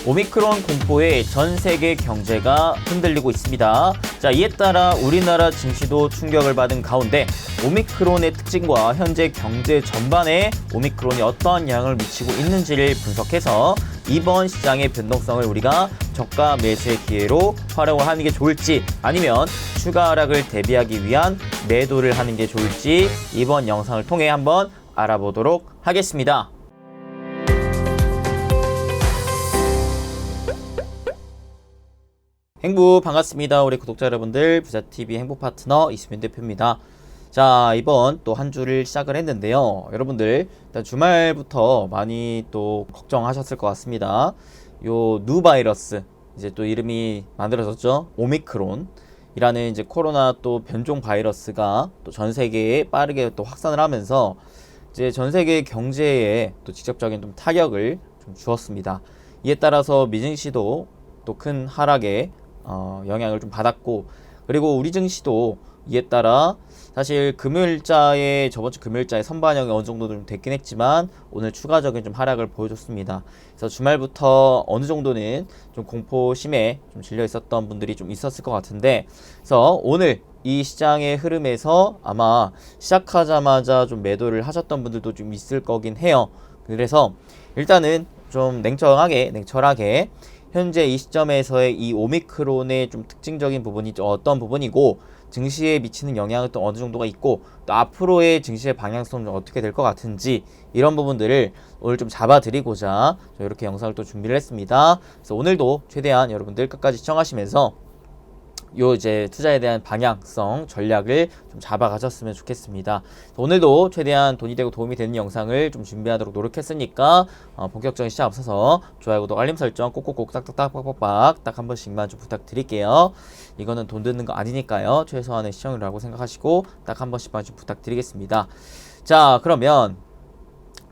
오미크론 공포에 전 세계 경제가 흔들리고 있습니다. 자, 이에 따라 우리나라 증시도 충격을 받은 가운데 오미크론의 특징과 현재 경제 전반에 오미크론이 어떠한 영향을 미치고 있는지를 분석해서 이번 시장의 변동성을 우리가 저가 매수의 기회로 활용을 하는 게 좋을지, 아니면 추가 하락을 대비하기 위한 매도를 하는 게 좋을지 이번 영상을 통해 한번 알아보도록 하겠습니다. 행부 반갑습니다. 우리 구독자 여러분들, 부자TV 행복 파트너 이수민 대표입니다. 자, 이번 또 한 주를 시작을 했는데요. 여러분들 일단 주말부터 많이 또 걱정하셨을 것 같습니다. 요 누 바이러스, 이제 또 이름이 만들어졌죠. 오미크론이라는 이제 코로나 또 변종 바이러스가 또 전 세계에 빠르게 또 확산을 하면서 이제 전 세계 경제에 또 직접적인 좀 타격을 좀 주었습니다. 이에 따라서 미증시도 또 큰 하락에 영향을 좀 받았고, 그리고 우리 증시도 이에 따라 사실 금요일자에 저번 주 금요일자에 선반영이 어느 정도 좀 됐긴 했지만 오늘 추가적인 좀 하락을 보여줬습니다. 그래서 주말부터 어느 정도는 좀 공포심에 좀 질려 있었던 분들이 좀 있었을 것 같은데, 그래서 오늘 이 시장의 흐름에서 아마 시작하자마자 좀 매도를 하셨던 분들도 좀 있을 거긴 해요. 그래서 일단은 좀 냉철하게 현재 이 시점에서의 이 오미크론의 좀 특징적인 부분이 어떤 부분이고, 증시에 미치는 영향은 또 어느 정도가 있고, 또 앞으로의 증시의 방향성은 어떻게 될 것 같은지, 이런 부분들을 오늘 좀 잡아드리고자 이렇게 영상을 또 준비를 했습니다. 그래서 오늘도 최대한 여러분들 끝까지 시청하시면서 요 이제 투자에 대한 방향성 전략을 좀 잡아가셨으면 좋겠습니다. 오늘도 최대한 돈이 되고 도움이 되는 영상을 좀 준비하도록 노력했으니까 본격적인 시작 앞서서 좋아요, 구독, 알림 설정 꼭꼭꼭 딱딱딱 빡빡빡 딱 한 번씩만 좀 부탁드릴게요. 이거는 돈 드는 거 아니니까요. 최소한의 시청이라고 생각하시고 딱 한 번씩만 좀 부탁드리겠습니다. 자, 그러면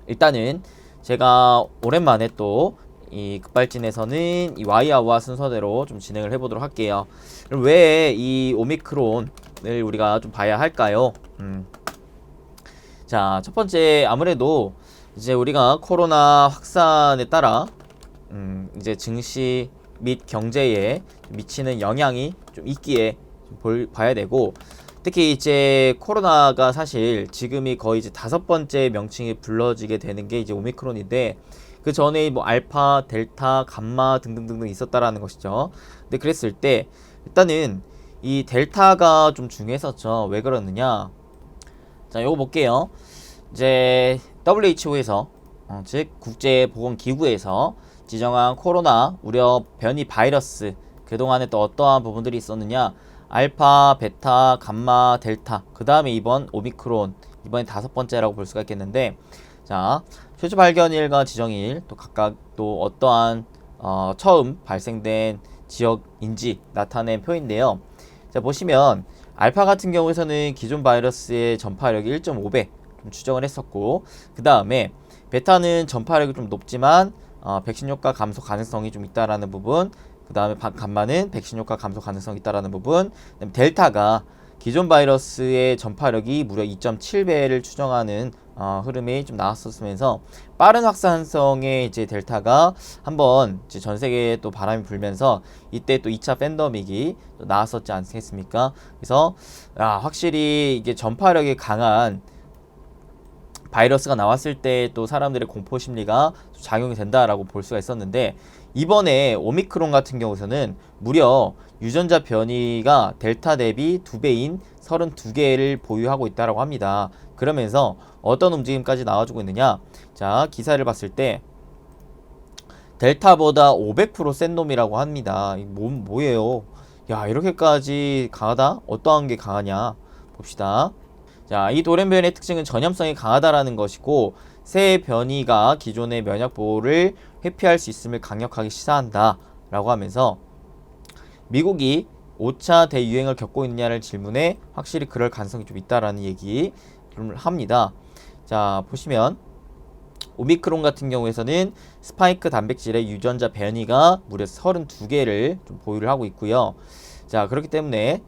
일단은 제가 오랜만에 또 이 급발진에서는 이 와이아우아 순서대로 좀 진행을 해보도록 할게요. 왜 이 오미크론을 우리가 좀 봐야 할까요? 자, 첫 번째, 아무래도 이제 우리가 코로나 확산에 따라 이제 증시 및 경제에 미치는 영향이 좀 있기에 좀 봐야 되고, 특히 이제 코로나가 사실 지금이 거의 이제 5번째 명칭이 불러지게 되는 게 이제 오미크론인데, 그 전에 뭐 알파, 델타, 감마 등등등등 있었다라는 것이죠. 근데 그랬을 때 일단은 이 델타가 좀 중요했었죠. 왜 그러느냐? 자, 요거 볼게요. 이제 WHO에서 즉 국제보건기구에서 지정한 코로나 우려 변이 바이러스, 그동안에 또 어떠한 부분들이 있었느냐? 알파, 베타, 감마, 델타, 그 다음에 이번 오미크론, 이번에 5번째라고 볼 수가 있겠는데, 자, 최초 발견일과 지정일, 또 각각 또 어떠한 처음 발생된 지역인지 나타낸 표인데요. 자, 보시면 알파 같은 경우에서는 기존 바이러스의 전파력이 1.5배 좀 추정을 했었고, 그 다음에 베타는 전파력이 좀 높지만 백신 효과 감소 가능성이 좀 있다라는 부분, 그 다음에 감마는 백신 효과 감소 가능성이 있다라는 부분, 그다음에 델타가 기존 바이러스의 전파력이 무려 2.7배를 추정하는 흐름이 좀 나왔었으면서, 빠른 확산성의 이제 델타가 한번 이제 전 세계에 또 바람이 불면서 이때 또 2차 팬데믹이 또 나왔었지 않겠습니까? 그래서 확실히 이게 전파력이 강한 바이러스가 나왔을 때 또 사람들의 공포 심리가 작용이 된다라고 볼 수가 있었는데, 이번에 오미크론 같은 경우에는 무려 유전자 변이가 델타 대비 2배인 32개를 보유하고 있다라고 합니다. 그러면서 어떤 움직임까지 나와주고 있느냐? 자, 기사를 봤을 때 델타보다 500% 센 놈이라고 합니다. 뭐예요? 야, 이렇게까지 강하다? 어떠한 게 강하냐? 봅시다. 자, 이 돌연변이의 특징은 전염성이 강하다라는 것이고, 새 변이가 기존의 면역 보호를 회피할 수 있음을 강력하게 시사한다 라고 하면서, 미국이 5차 대유행을 겪고 있느냐를 질문에 확실히 그럴 가능성이 좀 있다라는 얘기를 합니다. 자, 보시면 오미크론 같은 경우에서는 스파이크 단백질의 유전자 변이가 무려 32개를 좀 보유를 하고 있고요. 자, 그렇기 때문에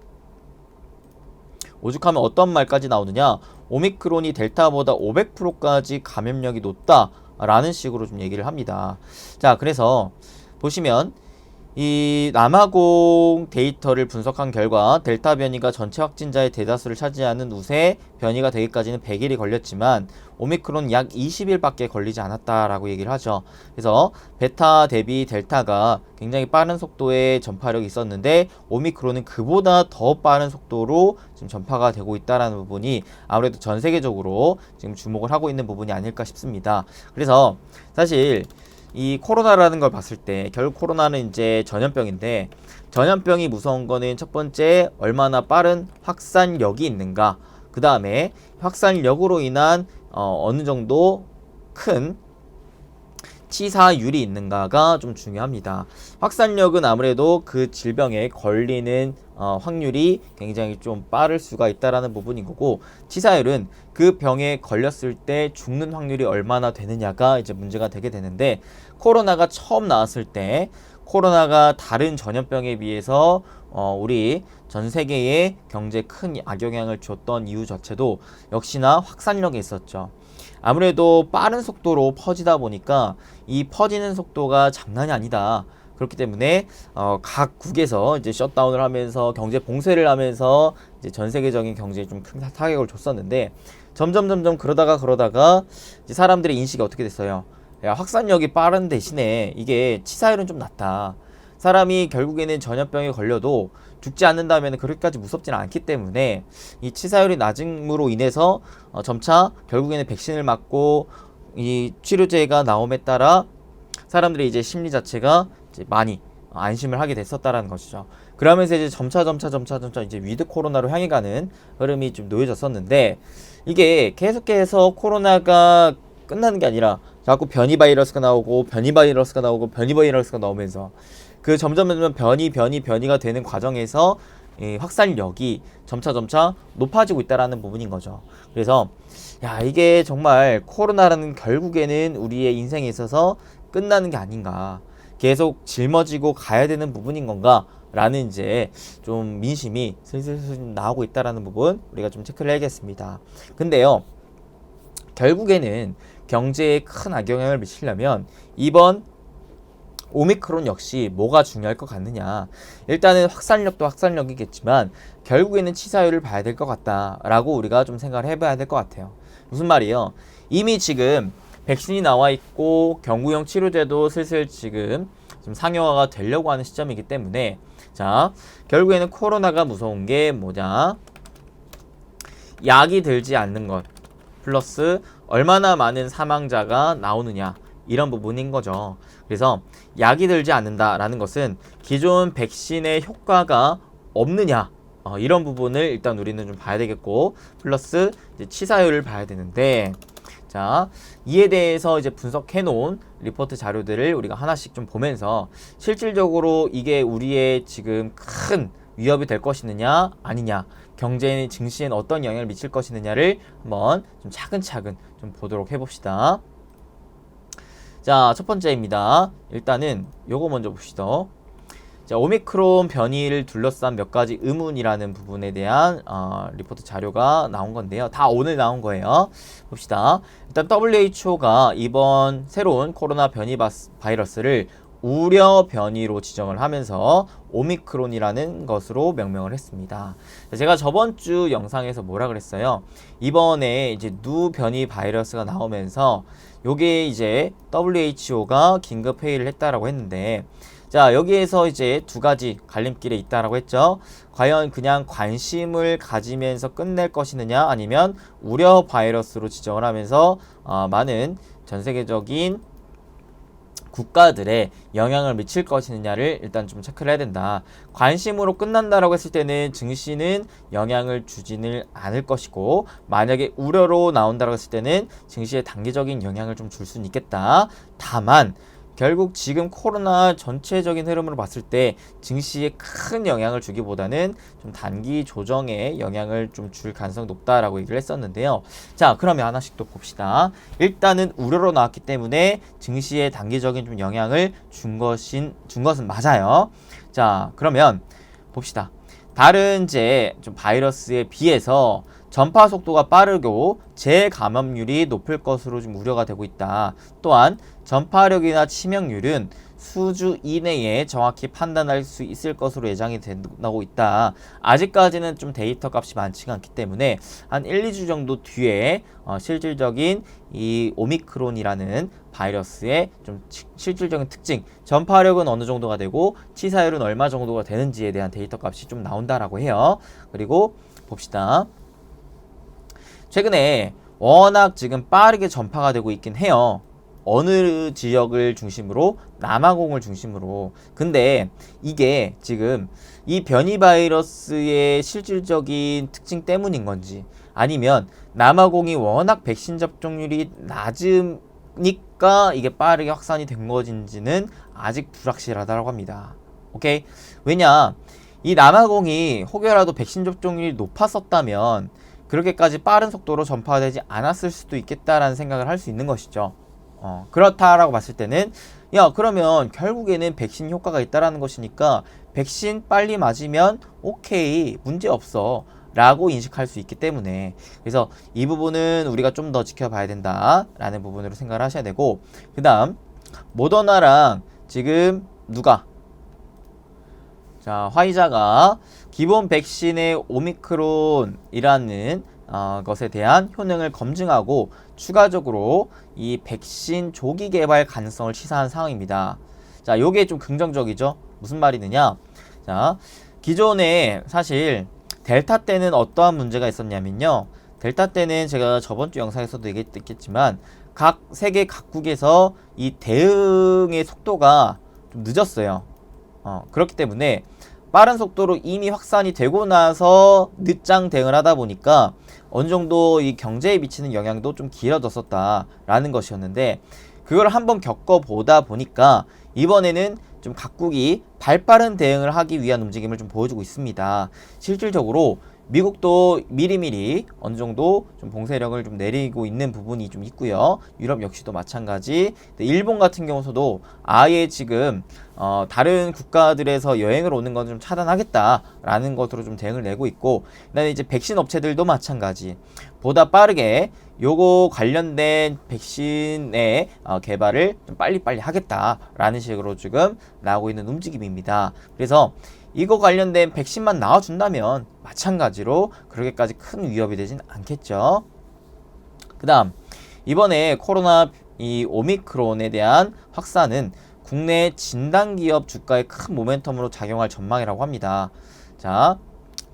오죽하면 어떤 말까지 나오느냐? 오미크론이 델타보다 500%까지 감염력이 높다라는 식으로 좀 얘기를 합니다. 자, 그래서 보시면 이 남아공 데이터를 분석한 결과 델타 변이가 전체 확진자의 대다수를 차지하는 우세 변이가 되기까지는 100일이 걸렸지만 오미크론 약 20일밖에 걸리지 않았다라고 얘기를 하죠. 그래서 베타 대비 델타가 굉장히 빠른 속도의 전파력이 있었는데 오미크론은 그보다 더 빠른 속도로 지금 전파가 되고 있다라는 부분이 아무래도 전 세계적으로 지금 주목을 하고 있는 부분이 아닐까 싶습니다. 그래서 사실 이 코로나라는 걸 봤을 때 결국 코로나는 이제 전염병인데 전염병이 무서운 거는 첫 번째 얼마나 빠른 확산력이 있는가, 그 다음에 확산력으로 인한 어느 정도 큰 치사율이 있는가가 좀 중요합니다. 확산력은 아무래도 그 질병에 걸리는 확률이 굉장히 좀 빠를 수가 있다라는 부분인 거고, 치사율은 그 병에 걸렸을 때 죽는 확률이 얼마나 되느냐가 이제 문제가 되게 되는데, 코로나가 처음 나왔을 때 코로나가 다른 전염병에 비해서 우리 전 세계의 경제에 큰 악영향을 줬던 이유 자체도 역시나 확산력이 있었죠. 아무래도 빠른 속도로 퍼지다 보니까 이 퍼지는 속도가 장난이 아니다. 그렇기 때문에 각국에서 이제 셧다운을 하면서 경제 봉쇄를 하면서 이제 전 세계적인 경제에 좀 큰 타격을 줬었는데, 점점 그러다가 이제 사람들의 인식이 어떻게 됐어요? 야, 확산력이 빠른 대신에 이게 치사율은 좀 낮다. 사람이 결국에는 전염병에 걸려도 죽지 않는다면 그렇게까지 무섭지는 않기 때문에 이 치사율이 낮음으로 인해서 점차 결국에는 백신을 맞고 이 치료제가 나옴에 따라 사람들의 이제 심리 자체가 이제 많이 안심을 하게 됐었다라는 것이죠. 그러면서 이제 점차 이제 위드 코로나로 향해 가는 흐름이 좀 놓여졌었는데, 이게 계속해서 코로나가 끝나는 게 아니라 자꾸 변이 바이러스가 나오고 변이 바이러스가 나오면서 그 점점 변이가 되는 과정에서 이 확산력이 점차 높아지고 있다라는 부분인 거죠. 그래서 야, 이게 정말 코로나라는 결국에는 우리의 인생에 있어서 끝나는 게 아닌가, 계속 짊어지고 가야 되는 부분인 건가 라는 이제 좀 민심이 슬슬 나오고 있다라는 부분 우리가 좀 체크를 해야겠습니다. 근데요, 결국에는 경제에 큰 악영향을 미치려면 이번 오미크론 역시 뭐가 중요할 것 같느냐, 일단은 확산력도 확산력이겠지만 결국에는 치사율을 봐야 될 것 같다라고 우리가 좀 생각을 해봐야 될 것 같아요. 무슨 말이에요? 이미 지금 백신이 나와 있고 경구용 치료제도 슬슬 지금 좀 상용화가 되려고 하는 시점이기 때문에, 자, 결국에는 코로나가 무서운 게 뭐냐, 약이 들지 않는 것 플러스 얼마나 많은 사망자가 나오느냐, 이런 부분인 거죠. 그래서 약이 들지 않는다라는 것은 기존 백신의 효과가 없느냐, 이런 부분을 일단 우리는 좀 봐야 되겠고, 플러스 이제 치사율을 봐야 되는데, 자, 이에 대해서 이제 분석해 놓은 리포트 자료들을 우리가 하나씩 좀 보면서 실질적으로 이게 우리의 지금 큰 위협이 될 것이느냐 아니냐, 경제 증시엔 어떤 영향을 미칠 것이느냐를 한번 좀 차근차근 좀 보도록 해봅시다. 자, 첫 번째입니다. 일단은 요거 먼저 봅시다. 자, 오미크론 변이를 둘러싼 몇 가지 의문이라는 부분에 대한 리포트 자료가 나온 건데요. 다 오늘 나온 거예요. 봅시다. 일단 WHO가 이번 새로운 코로나 변이 바이러스를 우려 변이로 지정을 하면서 오미크론이라는 것으로 명명을 했습니다. 제가 저번 주 영상에서 뭐라 그랬어요? 이번에 이제 누 변이 바이러스가 나오면서 요게 이제 WHO가 긴급 회의를 했다라고 했는데, 자, 여기에서 이제 두 가지 갈림길에 있다라고 했죠. 과연 그냥 관심을 가지면서 끝낼 것이느냐, 아니면 우려 바이러스로 지정을 하면서 많은 전 세계적인 국가들의 영향을 미칠 것이느냐를 일단 좀 체크를 해야 된다. 관심으로 끝난다라고 했을 때는 증시는 영향을 주지는 않을 것이고, 만약에 우려로 나온다라고 했을 때는 증시에 단기적인 영향을 좀 줄 수는 있겠다. 다만 결국 지금 코로나 전체적인 흐름으로 봤을 때 증시에 큰 영향을 주기보다는 좀 단기 조정에 영향을 좀 줄 가능성이 높다라고 얘기를 했었는데요. 자, 그러면 하나씩 또 봅시다. 일단은 우려로 나왔기 때문에 증시에 단기적인 좀 영향을 준 것은 맞아요. 자, 그러면 봅시다. 다른 이제 좀 바이러스에 비해서 전파 속도가 빠르고 재감염률이 높을 것으로 좀 우려가 되고 있다. 또한 전파력이나 치명률은 수주 이내에 정확히 판단할 수 있을 것으로 예상이 되고 있다. 아직까지는 좀 데이터 값이 많지가 않기 때문에 한 1, 2주 정도 뒤에 실질적인 이 오미크론이라는 바이러스의 좀 실질적인 특징, 전파력은 어느 정도가 되고 치사율은 얼마 정도가 되는지에 대한 데이터 값이 좀 나온다라고 해요. 그리고 봅시다. 최근에 워낙 지금 빠르게 전파가 되고 있긴 해요. 어느 지역을 중심으로? 남아공을 중심으로. 근데 이게 지금 이 변이 바이러스의 실질적인 특징 때문인 건지 아니면 남아공이 워낙 백신 접종률이 낮으니까 이게 빠르게 확산이 된 것인지는 아직 불확실하다고 합니다. 오케이? 왜냐? 이 남아공이 혹여라도 백신 접종률이 높았었다면 그렇게까지 빠른 속도로 전파되지 않았을 수도 있겠다라는 생각을 할 수 있는 것이죠. 그렇다라고 봤을 때는 야 그러면 결국에는 백신 효과가 있다라는 것이니까 백신 빨리 맞으면 오케이 문제 없어 라고 인식할 수 있기 때문에 그래서 이 부분은 우리가 좀 더 지켜봐야 된다 라는 부분으로 생각을 하셔야 되고 그 다음 모더나랑 지금 누가 자 화이자가 기본 백신의 오미크론이라는 것에 대한 효능을 검증하고 추가적으로 이 백신 조기 개발 가능성을 시사한 상황입니다. 자, 요게 좀 긍정적이죠? 무슨 말이느냐? 자, 기존에 사실 델타 때는 어떠한 문제가 있었냐면요. 델타 때는 제가 저번 주 영상에서도 얘기했겠지만 각 세계 각국에서 이 대응의 속도가 좀 늦었어요. 그렇기 때문에 빠른 속도로 이미 확산이 되고 나서 늦장 대응을 하다 보니까 어느 정도 이 경제에 미치는 영향도 좀 길어졌었다라는 것이었는데 그걸 한번 겪어보다 보니까 이번에는 좀 각국이 발빠른 대응을 하기 위한 움직임을 좀 보여주고 있습니다. 실질적으로 미국도 미리미리 어느 정도 좀 봉쇄력을 좀 내리고 있는 부분이 좀 있고요. 유럽 역시도 마찬가지. 일본 같은 경우서도 아예 지금 다른 국가들에서 여행을 오는 건 좀 차단하겠다라는 것으로 좀 대응을 내고 있고, 그다음에 이제 백신 업체들도 마찬가지. 보다 빠르게 요거 관련된 백신의 개발을 좀 빨리빨리 하겠다라는 식으로 지금 나오고 있는 움직임입니다. 그래서 이거 관련된 백신만 나와준다면 마찬가지로 그렇게까지 큰 위협이 되진 않겠죠. 그 다음 이번에 코로나 이 오미크론에 대한 확산은 국내 진단기업 주가에 큰 모멘텀으로 작용할 전망이라고 합니다. 자,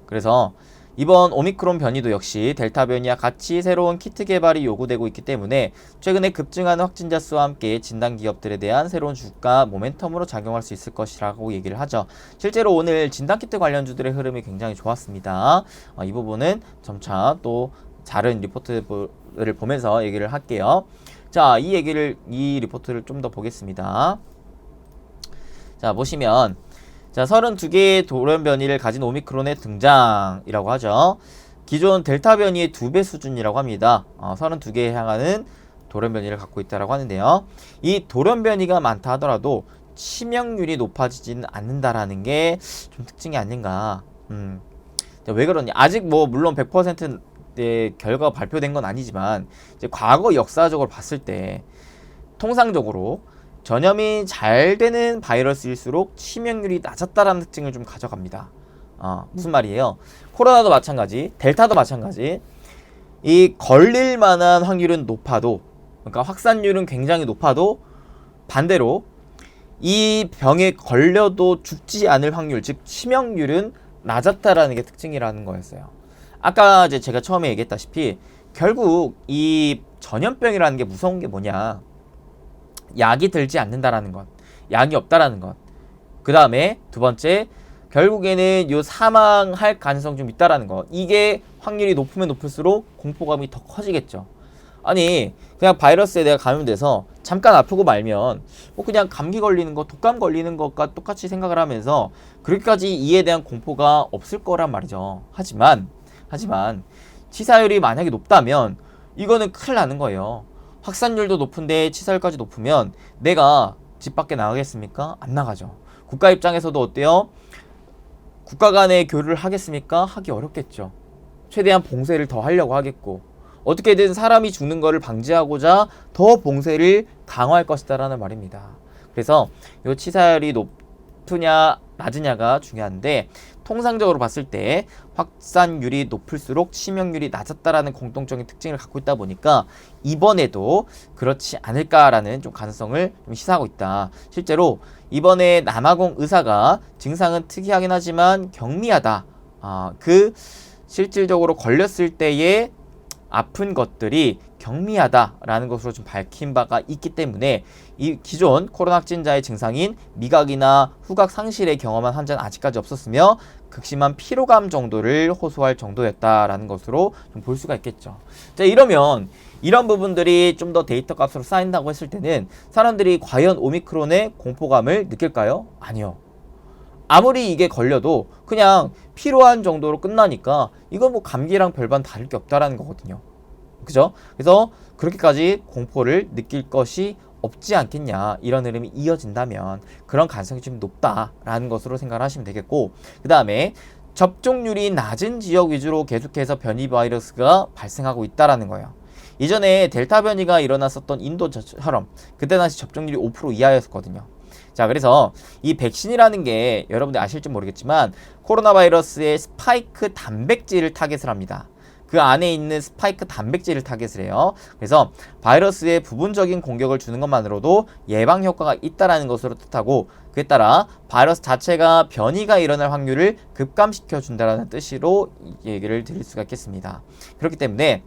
그래서 이번 오미크론 변이도 역시 델타 변이와 같이 새로운 키트 개발이 요구되고 있기 때문에 최근에 급증하는 확진자 수와 함께 진단기업들에 대한 새로운 주가 모멘텀으로 작용할 수 있을 것이라고 얘기를 하죠. 실제로 오늘 진단키트 관련주들의 흐름이 굉장히 좋았습니다. 이 부분은 점차 또 다른 리포트를 보면서 얘기를 할게요. 자, 이 리포트를 좀 더 보겠습니다. 자, 보시면 자, 32개의 돌연 변이를 가진 오미크론의 등장이라고 하죠. 기존 델타 변이의 2배 수준이라고 합니다. 32개에 향하는 돌연 변이를 갖고 있다고 하는데요. 이 돌연 변이가 많다 하더라도 치명률이 높아지지는 않는다라는 게 좀 특징이 아닌가. 왜 그러냐? 아직 뭐 물론 100%의 결과가 발표된 건 아니지만 이제 과거 역사적으로 봤을 때 통상적으로 전염이 잘 되는 바이러스일수록 치명률이 낮았다라는 특징을 좀 가져갑니다. 무슨 말이에요? 코로나도 마찬가지, 델타도 마찬가지. 이 걸릴 만한 확률은 높아도, 그러니까 확산률은 굉장히 높아도 반대로 이 병에 걸려도 죽지 않을 확률, 즉 치명률은 낮았다라는 게 특징이라는 거였어요. 아까 이제 제가 처음에 얘기했다시피 결국 이 전염병이라는 게 무서운 게 뭐냐? 약이 들지 않는다라는 것, 약이 없다라는 것. 그 다음에 두 번째, 결국에는 요 사망할 가능성 좀 있다라는 것. 이게 확률이 높으면 높을수록 공포감이 더 커지겠죠. 아니 그냥 바이러스에 내가 감염돼서 잠깐 아프고 말면 뭐 그냥 감기 걸리는 거, 독감 걸리는 것과 똑같이 생각을 하면서 그렇게까지 이에 대한 공포가 없을 거란 말이죠. 하지만 치사율이 만약에 높다면 이거는 큰일 나는 거예요. 확산율도 높은데 치사율까지 높으면 내가 집 밖에 나가겠습니까? 안 나가죠. 국가 입장에서도 어때요? 국가 간의 교류를 하겠습니까? 하기 어렵겠죠. 최대한 봉쇄를 더 하려고 하겠고 어떻게든 사람이 죽는 거를 방지하고자 더 봉쇄를 강화할 것이다라는 말입니다. 그래서 요 치사율이 높으냐 낮으냐가 중요한데, 통상적으로 봤을 때 확산율이 높을수록 치명률이 낮았다라는 공통적인 특징을 갖고 있다 보니까 이번에도 그렇지 않을까라는 좀 가능성을 좀 시사하고 있다. 실제로 이번에 남아공 의사가 증상은 특이하긴 하지만 경미하다. 그 실질적으로 걸렸을 때의 아픈 것들이 경미하다라는 것으로 좀 밝힌 바가 있기 때문에 이 기존 코로나 확진자의 증상인 미각이나 후각 상실의 경험한 환자는 아직까지 없었으며 극심한 피로감 정도를 호소할 정도였다라는 것으로 좀 볼 수가 있겠죠. 자, 이러면 이런 부분들이 좀 더 데이터 값으로 쌓인다고 했을 때는 사람들이 과연 오미크론의 공포감을 느낄까요? 아니요. 아무리 이게 걸려도 그냥 피로한 정도로 끝나니까 이건 뭐 감기랑 별반 다를 게 없다라는 거거든요. 그죠? 그래서 그렇게까지 공포를 느낄 것이 없지 않겠냐, 이런 흐름이 이어진다면 그런 가능성이 좀 높다라는 것으로 생각을 하시면 되겠고, 그 다음에 접종률이 낮은 지역 위주로 계속해서 변이 바이러스가 발생하고 있다라는 거예요. 이전에 델타 변이가 일어났었던 인도처럼 그때 당시 접종률이 5% 이하였거든요. 자, 그래서 이 백신이라는 게 여러분들 아실지 모르겠지만 코로나 바이러스의 스파이크 단백질을 타겟을 합니다. 그 안에 있는 스파이크 단백질을 타겟을 해요. 그래서 바이러스에 부분적인 공격을 주는 것만으로도 예방 효과가 있다라는 것으로 뜻하고, 그에 따라 바이러스 자체가 변이가 일어날 확률을 급감시켜 준다라는 뜻으로 얘기를 드릴 수가 있겠습니다. 그렇기 때문에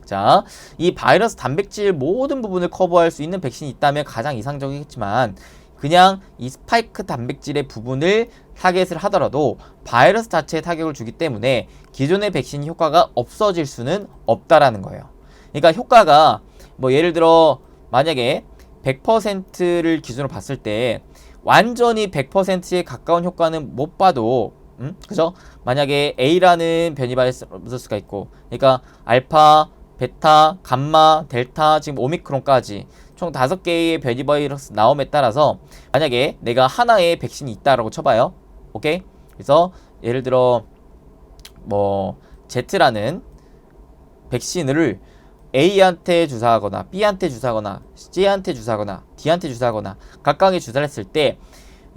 자, 이 바이러스 단백질 모든 부분을 커버할 수 있는 백신이 있다면 가장 이상적이겠지만, 그냥 이 스파이크 단백질의 부분을 타겟을 하더라도 바이러스 자체에 타격을 주기 때문에 기존의 백신 효과가 없어질 수는 없다라는 거예요. 그러니까 효과가 뭐 예를 들어 만약에 100%를 기준으로 봤을 때 완전히 100%에 가까운 효과는 못 봐도, 그죠? 만약에 A라는 변이 바이러스가 있고, 그러니까 알파, 베타, 감마, 델타, 지금 오미크론까지 총 5개의 변이 바이러스 나옴에 따라서 만약에 내가 하나의 백신이 있다라고 쳐봐요. 오케이? 그래서 예를 들어 뭐 Z라는 백신을 A한테 주사하거나 B한테 주사하거나 C한테 주사하거나 D한테 주사하거나 각각의 주사를 했을 때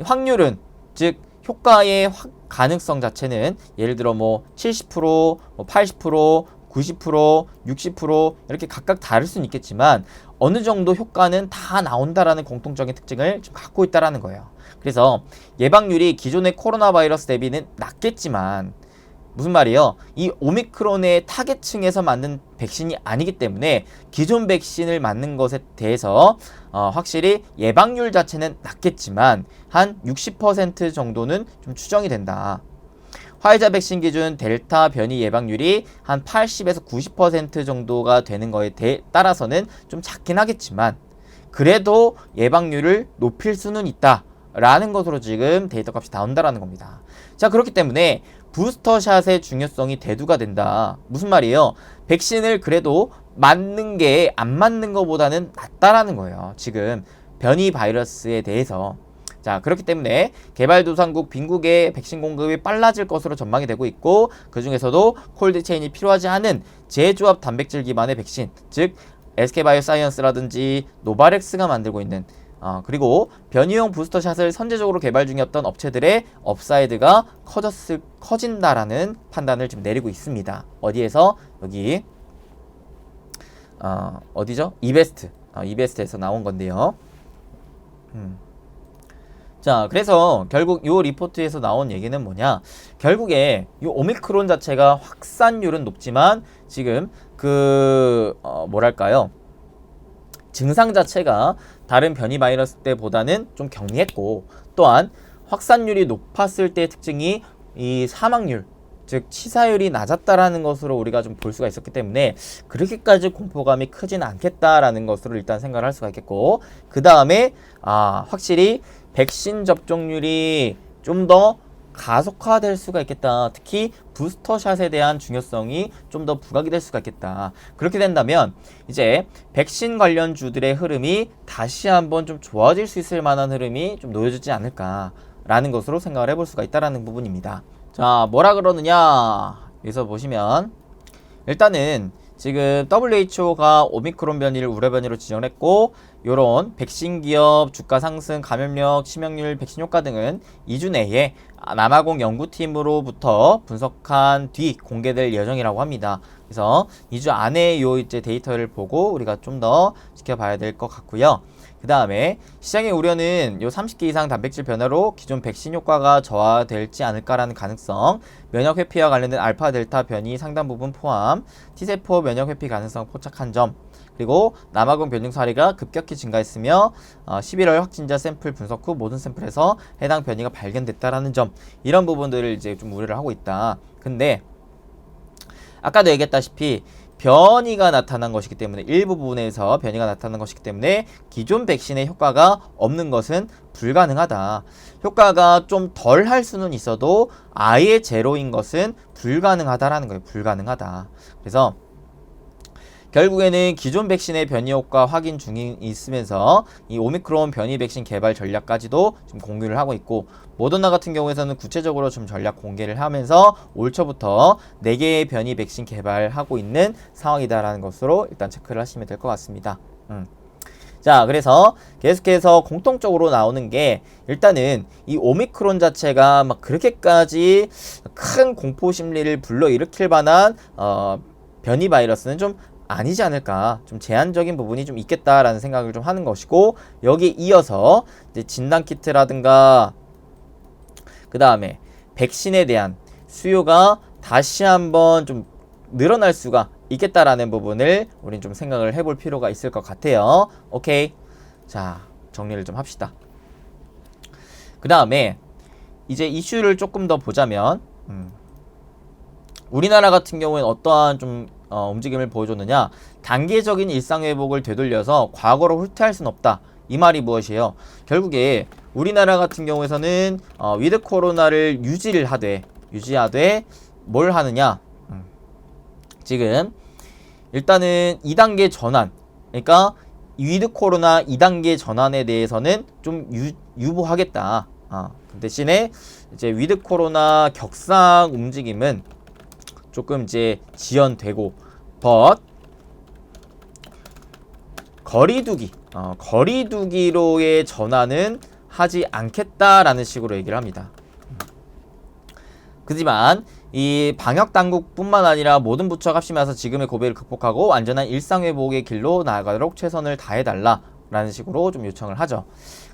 확률은, 즉 효과의 가능성 자체는 예를 들어 뭐 70%, 뭐 80%, 90%, 60% 이렇게 각각 다를 수는 있겠지만 어느 정도 효과는 다 나온다라는 공통적인 특징을 좀 갖고 있다라는 거예요. 그래서 예방률이 기존의 코로나 바이러스 대비는 낮겠지만, 무슨 말이에요? 이 오미크론의 타겟층에서 맞는 백신이 아니기 때문에 기존 백신을 맞는 것에 대해서 확실히 예방률 자체는 낮겠지만 한 60% 정도는 좀 추정이 된다. 화이자 백신 기준 델타 변이 예방률이 한 80에서 90% 정도가 되는 거에 따라서는 좀 작긴 하겠지만 그래도 예방률을 높일 수는 있다 라는 것으로 지금 데이터 값이 나온다라는 겁니다. 자, 그렇기 때문에 부스터샷의 중요성이 대두가 된다. 무슨 말이에요? 백신을 그래도 맞는 게 안 맞는 것보다는 낫다라는 거예요. 지금 변이 바이러스에 대해서. 자, 그렇기 때문에 개발도상국 빈국의 백신 공급이 빨라질 것으로 전망이 되고 있고, 그 중에서도 콜드체인이 필요하지 않은 제조합 단백질 기반의 백신, 즉 SK바이오사이언스라든지 노바렉스가 만들고 있는 그리고 변이용 부스터샷을 선제적으로 개발 중이었던 업체들의 업사이드가 커진다라는 판단을 지금 내리고 있습니다. 어디에서? 여기 어디죠? 이베스트. 이베스트에서 나온 건데요. 자, 그래서 결국 요 리포트에서 나온 얘기는 뭐냐? 결국에 요 오미크론 자체가 확산율은 높지만 지금 뭐랄까요? 증상 자체가 다른 변이 바이러스 때보다는 좀 경미했고, 또한 확산율이 높았을 때의 특징이 이 사망률, 즉 치사율이 낮았다라는 것으로 우리가 좀 볼 수가 있었기 때문에 그렇게까지 공포감이 크진 않겠다라는 것으로 일단 생각을 할 수가 있겠고, 그 다음에 확실히 백신 접종률이 좀 더 가속화될 수가 있겠다. 특히 부스터샷에 대한 중요성이 좀 더 부각이 될 수가 있겠다. 그렇게 된다면 이제 백신 관련주들의 흐름이 다시 한번 좀 좋아질 수 있을 만한 흐름이 좀 놓여지지 않을까라는 것으로 생각을 해볼 수가 있다라는 부분입니다. 자, 뭐라 그러느냐? 여기서 보시면 일단은 지금 WHO가 오미크론 변이를 우려 변이로 지정했고, 요런 백신 기업 주가 상승, 감염력, 치명률, 백신 효과 등은 2주 내에 남아공 연구팀으로부터 분석한 뒤 공개될 예정이라고 합니다. 그래서 2주 안에 요 이제 데이터를 보고 우리가 좀 더 지켜봐야 될 것 같고요. 그 다음에 시장의 우려는 요 30개 이상 단백질 변화로 기존 백신 효과가 저하될지 않을까라는 가능성, 면역 회피와 관련된 알파 델타 변이 상당 부분 포함, T세포 면역 회피 가능성 포착한 점, 그리고 남아공 변종 사례가 급격히 증가했으며 11월 확진자 샘플 분석 후 모든 샘플에서 해당 변이가 발견됐다라는 점, 이런 부분들을 이제 좀 우려를 하고 있다. 근데 아까도 얘기했다시피 변이가 나타난 것이기 때문에, 일부 부분에서 변이가 나타난 것이기 때문에 기존 백신의 효과가 없는 것은 불가능하다. 효과가 좀 덜 할 수는 있어도 아예 제로인 것은 불가능하다라는 거예요. 불가능하다. 그래서 결국에는 기존 백신의 변이 효과 확인 중에 있으면서 이 오미크론 변이 백신 개발 전략까지도 좀 공유를 하고 있고, 모더나 같은 경우에서는 구체적으로 좀 전략 공개를 하면서 올 초부터 4개의 변이 백신 개발하고 있는 상황이다라는 것으로 일단 체크를 하시면 될 것 같습니다. 자, 그래서 계속해서 공통적으로 나오는 게, 일단은 이 오미크론 자체가 막 그렇게까지 큰 공포 심리를 불러일으킬 만한 변이 바이러스는 좀 아니지 않을까, 좀 제한적인 부분이 좀 있겠다라는 생각을 좀 하는 것이고, 여기에 이어서 이제 진단키트라든가 그 다음에 백신에 대한 수요가 다시 한번 좀 늘어날 수가 있겠다라는 부분을 우린 좀 생각을 해볼 필요가 있을 것 같아요. 오케이, 자, 정리를 좀 합시다. 그 다음에 이제 이슈를 조금 더 보자면, 우리나라 같은 경우에는 어떠한 좀 움직임을 보여줬느냐, 단계적인 일상회복을 되돌려서 과거로 후퇴할 수는 없다. 이 말이 무엇이에요? 결국에 우리나라 같은 경우에서는 위드 코로나를 유지하되 뭘 하느냐, 지금 일단은 2단계 전환, 그러니까 위드 코로나 2단계 전환에 대해서는 좀 유보하겠다. 그 대신에 이제 위드 코로나 격상 움직임은 조금 이제 지연되고, 거리두기로의 전환은 하지 않겠다라는 식으로 얘기를 합니다. 그지만 이 방역당국뿐만 아니라 모든 부처가 합심해서 지금의 고비를 극복하고 안전한 일상회복의 길로 나아가도록 최선을 다해달라라는 식으로 좀 요청을 하죠.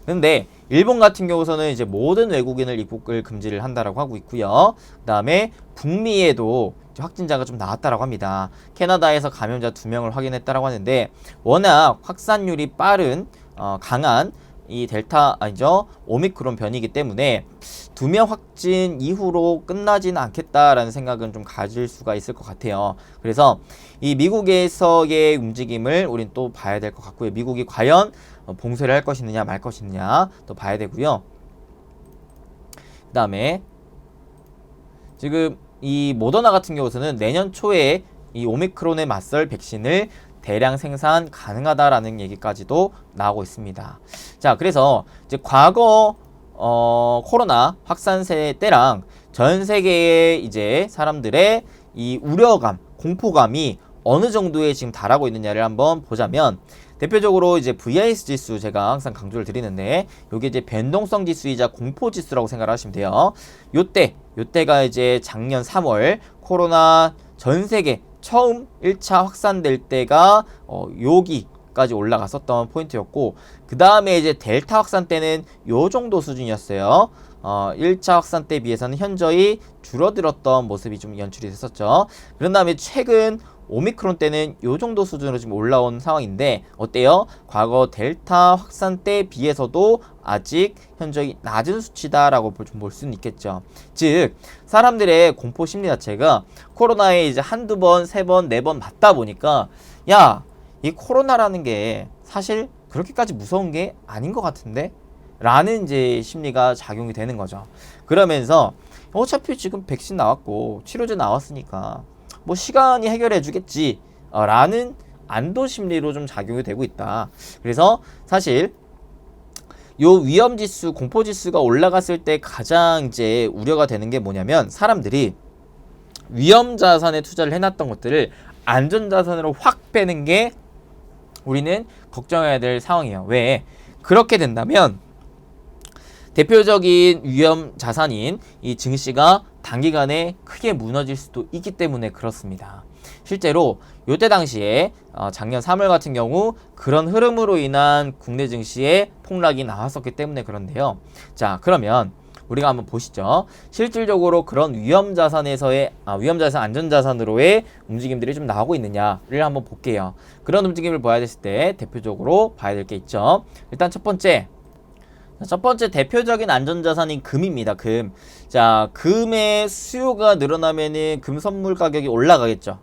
근데 일본 같은 경우서는 이제 모든 외국인을 입국을 금지를 한다라고 하고 있고요. 그 다음에 북미에도 확진자가 좀 나왔다라고 합니다. 캐나다에서 감염자 2명을 확인했다라고 하는데, 워낙 확산율이 빠른 강한 이 오미크론 변이기 때문에 2명 확진 이후로 끝나지는 않겠다라는 생각은 좀 가질 수가 있을 것 같아요. 그래서 이 미국에서의 움직임을 우린 또 봐야 될 것 같고요. 미국이 과연 봉쇄를 할 것이느냐 말 것이느냐 또 봐야 되고요. 그 다음에 지금 이 모더나 같은 경우에는 내년 초에 이 오미크론에 맞설 백신을 대량 생산 가능하다라는 얘기까지도 나오고 있습니다. 자, 그래서 이제 과거 코로나 확산세 때랑 전 세계의 이제 사람들의 이 우려감, 공포감이 어느 정도에 지금 달하고 있느냐를 한번 보자면, 대표적으로 이제 VIS 지수 제가 항상 강조를 드리는데, 요게 이제 변동성 지수이자 공포 지수라고 생각을 하시면 돼요. 요때가 이제 작년 3월 코로나 전 세계 처음 1차 확산될 때가 여기까지 올라갔었던 포인트였고, 그 다음에 이제 델타 확산 때는 요 정도 수준이었어요. 1차 확산 때 비해서는 현저히 줄어들었던 모습이 좀 연출이 됐었죠. 그런 다음에 최근 오미크론 때는 요 정도 수준으로 지금 올라온 상황인데, 어때요? 과거 델타 확산 때 비해서도 아직 현저히 낮은 수치다라고 좀 볼 수는 있겠죠. 즉, 사람들의 공포 심리 자체가 코로나에 이제 한두 번, 세 번, 네 번 맞다 보니까, 야, 이 코로나라는 게 사실 그렇게까지 무서운 게 아닌 것 같은데? 라는 이제 심리가 작용이 되는 거죠. 그러면서 어차피 지금 백신 나왔고 치료제 나왔으니까 뭐 시간이 해결해 주겠지 라는 안도 심리로 좀 작용이 되고 있다. 그래서 사실 요 위험지수, 공포지수가 올라갔을 때 가장 이제 우려가 되는 게 뭐냐면, 사람들이 위험 자산에 투자를 해놨던 것들을 안전자산으로 확 빼는 게 우리는 걱정해야 될 상황이에요. 왜? 그렇게 된다면 대표적인 위험 자산인 이 증시가 단기간에 크게 무너질 수도 있기 때문에 그렇습니다. 실제로 이때 당시에 작년 3월 같은 경우 그런 흐름으로 인한 국내 증시의 폭락이 나왔었기 때문에 그런데요. 자, 그러면 우리가 한번 보시죠. 실질적으로 그런 위험자산에서의 위험자산, 안전자산으로의 움직임들이 좀 나오고 있느냐를 한번 볼게요. 그런 움직임을 봐야 됐을 때 대표적으로 봐야 될 게 있죠. 일단 첫 번째 대표적인 안전자산인 금입니다. 금. 자, 금의 수요가 늘어나면은 금 선물 가격이 올라가겠죠.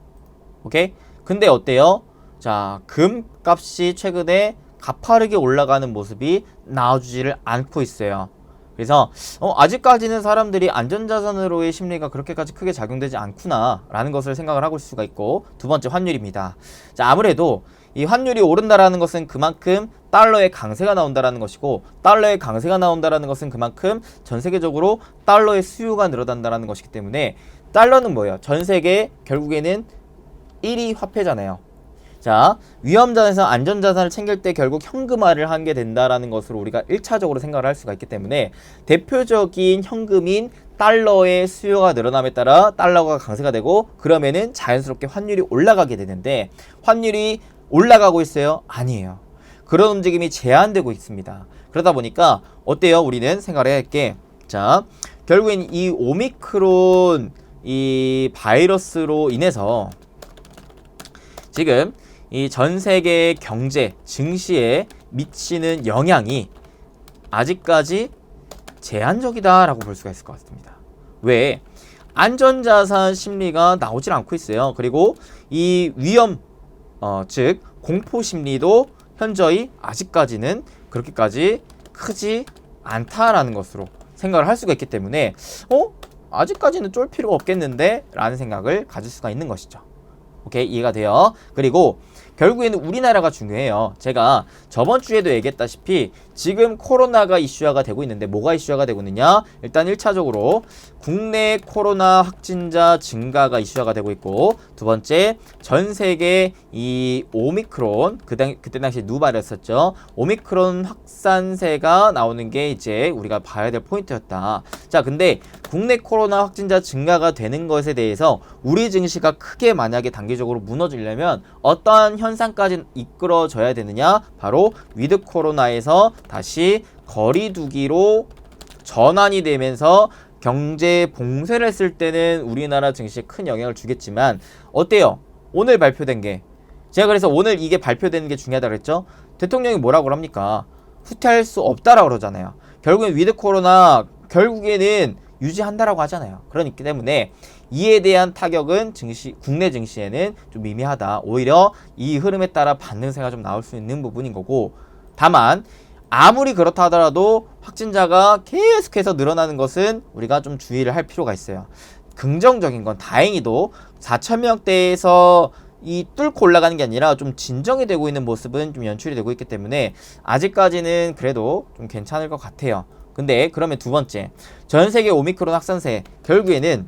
오케이? 근데 어때요? 자, 금 값이 최근에 가파르게 올라가는 모습이 나와주지를 않고 있어요. 그래서 아직까지는 사람들이 안전자산으로의 심리가 그렇게까지 크게 작용되지 않구나 라는 것을 생각을 하고 있을 수가 있고, 두 번째 환율입니다. 자, 아무래도 이 환율이 오른다라는 것은 그만큼 달러의 강세가 나온다라는 것이고, 달러의 강세가 나온다라는 것은 그만큼 전 세계적으로 달러의 수요가 늘어난다라는 것이기 때문에, 달러는 뭐예요? 전 세계 결국에는 1위 화폐잖아요. 자, 위험자산에서 안전자산을 챙길 때 결국 현금화를 하게 된다라는 것으로 우리가 1차적으로 생각을 할 수가 있기 때문에, 대표적인 현금인 달러의 수요가 늘어남에 따라 달러가 강세가 되고, 그러면은 자연스럽게 환율이 올라가게 되는데, 환율이 올라가고 있어요? 아니에요. 그런 움직임이 제한되고 있습니다. 그러다 보니까 어때요? 우리는 생각을 해야 할 게, 자, 결국엔 이 오미크론 이 바이러스로 인해서 지금 이 전 세계 경제, 증시에 미치는 영향이 아직까지 제한적이다라고 볼 수가 있을 것 같습니다. 왜? 안전자산 심리가 나오질 않고 있어요. 그리고 이 위험, 즉 공포 심리도 현저히 아직까지는 그렇게까지 크지 않다라는 것으로 생각을 할 수가 있기 때문에 아직까지는 쫄 필요가 없겠는데 라는 생각을 가질 수가 있는 것이죠. 오케이, 이해가 돼요. 그리고 결국에는 우리나라가 중요해요. 제가 저번 주에도 얘기했다시피 지금 코로나가 이슈화가 되고 있는데, 뭐가 이슈화가 되고 있느냐? 일단 1차적으로 국내 코로나 확진자 증가가 이슈화가 되고 있고, 두 번째 전 세계 이 오미크론, 그때 당시 누바였었죠. 오미크론 확산세가 나오는 게 이제 우리가 봐야 될 포인트였다. 자, 근데 국내 코로나 확진자 증가가 되는 것에 대해서 우리 증시가 크게 만약에 단기적으로 무너지려면 어떠한 현상까지 이끌어져야 되느냐? 바로 위드 코로나에서 다시 거리두기로 전환이 되면서 경제 봉쇄를 했을 때는 우리나라 증시에 큰 영향을 주겠지만, 어때요? 오늘 발표된 게, 제가 그래서 오늘 이게 발표되는 게 중요하다고 그랬죠? 대통령이 뭐라고 합니까? 후퇴할 수 없다라고 그러잖아요. 결국엔 위드 코로나 결국에는 유지한다라고 하잖아요. 그렇기 때문에 이에 대한 타격은 국내 증시에는 좀 미미하다. 오히려 이 흐름에 따라 반등세가 좀 나올 수 있는 부분인 거고, 다만 아무리 그렇다 하더라도 확진자가 계속해서 늘어나는 것은 우리가 좀 주의를 할 필요가 있어요. 긍정적인 건 다행히도 4,000명대에서 이 뚫고 올라가는 게 아니라 좀 진정이 되고 있는 모습은 좀 연출이 되고 있기 때문에 아직까지는 그래도 좀 괜찮을 것 같아요. 근데 그러면 두 번째, 전 세계 오미크론 확산세, 결국에는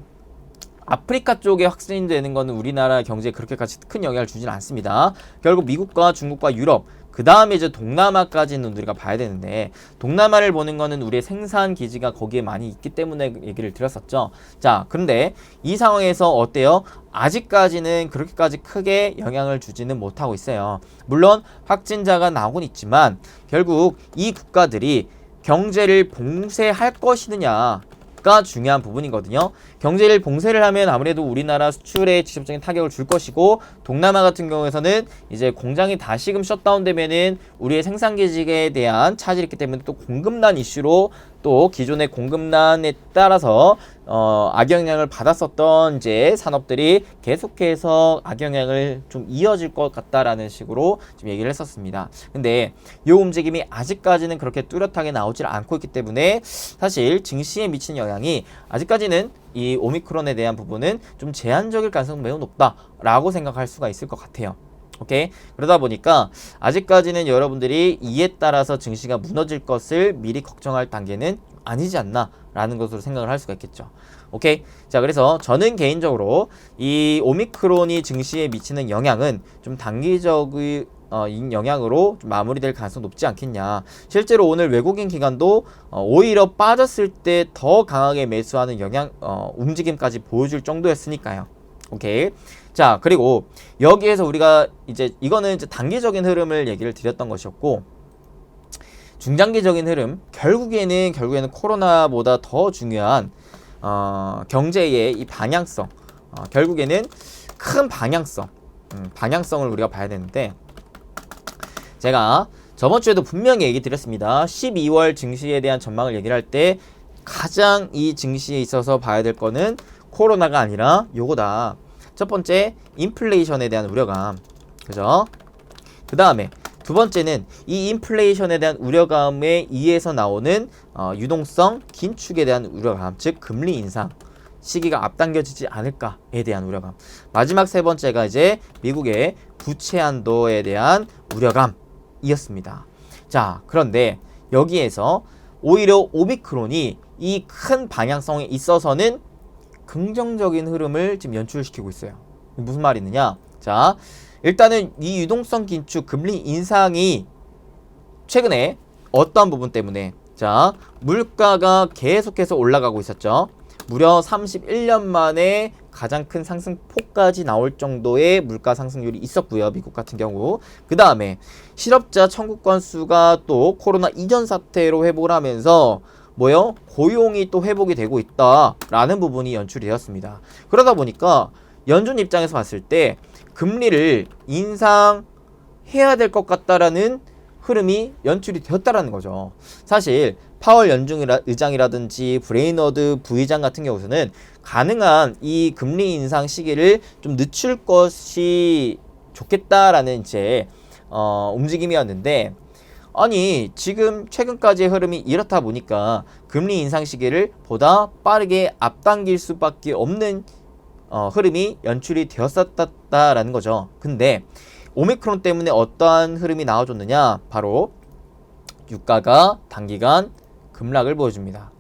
아프리카 쪽에 확진되는 거는 우리나라 경제에 그렇게까지 큰 영향을 주지는 않습니다. 결국 미국과 중국과 유럽, 그 다음에 이제 동남아까지는 우리가 봐야 되는데, 동남아를 보는 거는 우리의 생산 기지가 거기에 많이 있기 때문에 얘기를 드렸었죠. 자, 그런데 이 상황에서 어때요? 아직까지는 그렇게까지 크게 영향을 주지는 못하고 있어요. 물론 확진자가 나오곤 있지만 결국 이 국가들이 경제를 봉쇄할 것이느냐 가 중요한 부분이거든요. 경제를 봉쇄를 하면 아무래도 우리나라 수출에 직접적인 타격을 줄 것이고, 동남아 같은 경우에서는 이제 공장이 다시금 셧다운 되면은 우리의 생산 기지에 대한 차질이 있기 때문에 또 공급난 이슈로 또 기존의 공급난에 따라서 악영향을 받았었던 이제 산업들이 계속해서 악영향을 좀 이어질 것 같다라는 식으로 좀 얘기를 했었습니다. 근데 이 움직임이 아직까지는 그렇게 뚜렷하게 나오질 않고 있기 때문에 사실 증시에 미치는 영향이 아직까지는 이 오미크론에 대한 부분은 좀 제한적일 가능성이 매우 높다라고 생각할 수가 있을 것 같아요. 오케이? 그러다 보니까 아직까지는 여러분들이 이에 따라서 증시가 무너질 것을 미리 걱정할 단계는 아니지 않나 라는 것으로 생각을 할 수가 있겠죠. 오케이. 자, 그래서 저는 개인적으로 이 오미크론이 증시에 미치는 영향은 좀 단기적인 영향으로 좀 마무리될 가능성이 높지 않겠냐. 실제로 오늘 외국인 기관도 오히려 빠졌을 때 더 강하게 매수하는 움직임까지 보여줄 정도였으니까요. 오케이. 자, 그리고 여기에서 우리가 이거는 이제 단기적인 흐름을 얘기를 드렸던 것이었고, 중장기적인 흐름, 결국에는 코로나보다 더 중요한 경제의 이 방향성, 결국에는 큰 방향성을 우리가 봐야 되는데, 제가 저번 주에도 분명히 얘기 드렸습니다. 12월 증시에 대한 전망을 얘기를 할 때 가장 이 증시에 있어서 봐야 될 거는 코로나가 아니라 요거다. 첫 번째, 인플레이션에 대한 우려감. 그죠? 그 다음에 두 번째는 이 인플레이션에 대한 우려감에 의해서 나오는 유동성 긴축에 대한 우려감, 즉 금리 인상 시기가 앞당겨지지 않을까에 대한 우려감. 마지막 세 번째가 이제 미국의 부채 한도에 대한 우려감이었습니다. 자, 그런데 여기에서 오히려 오미크론이 이 큰 방향성에 있어서는 긍정적인 흐름을 지금 연출시키고 있어요. 무슨 말이 있느냐? 자, 일단은 이 유동성 긴축 금리 인상이 최근에 어떤 부분 때문에, 자, 물가가 계속해서 올라가고 있었죠. 무려 31년 만에 가장 큰 상승폭까지 나올 정도의 물가 상승률이 있었고요. 미국 같은 경우. 그 다음에 실업자 청구 건수가 또 코로나 이전 사태로 회복을 하면서 고용이 또 회복이 되고 있다라는 부분이 연출이 되었습니다. 그러다 보니까 연준 입장에서 봤을 때 금리를 인상해야 될 것 같다라는 흐름이 연출이 되었다라는 거죠. 사실 파월 연준 의장이라든지 브레이너드 부의장 같은 경우는 가능한 이 금리 인상 시기를 좀 늦출 것이 좋겠다라는 움직임이었는데, 아니 지금 최근까지의 흐름이 이렇다 보니까 금리 인상 시기를 보다 빠르게 앞당길 수밖에 없는 흐름이 연출이 되었었다라는 거죠. 근데 오미크론 때문에 어떠한 흐름이 나와줬느냐? 바로 유가가 단기간 급락을 보여줍니다.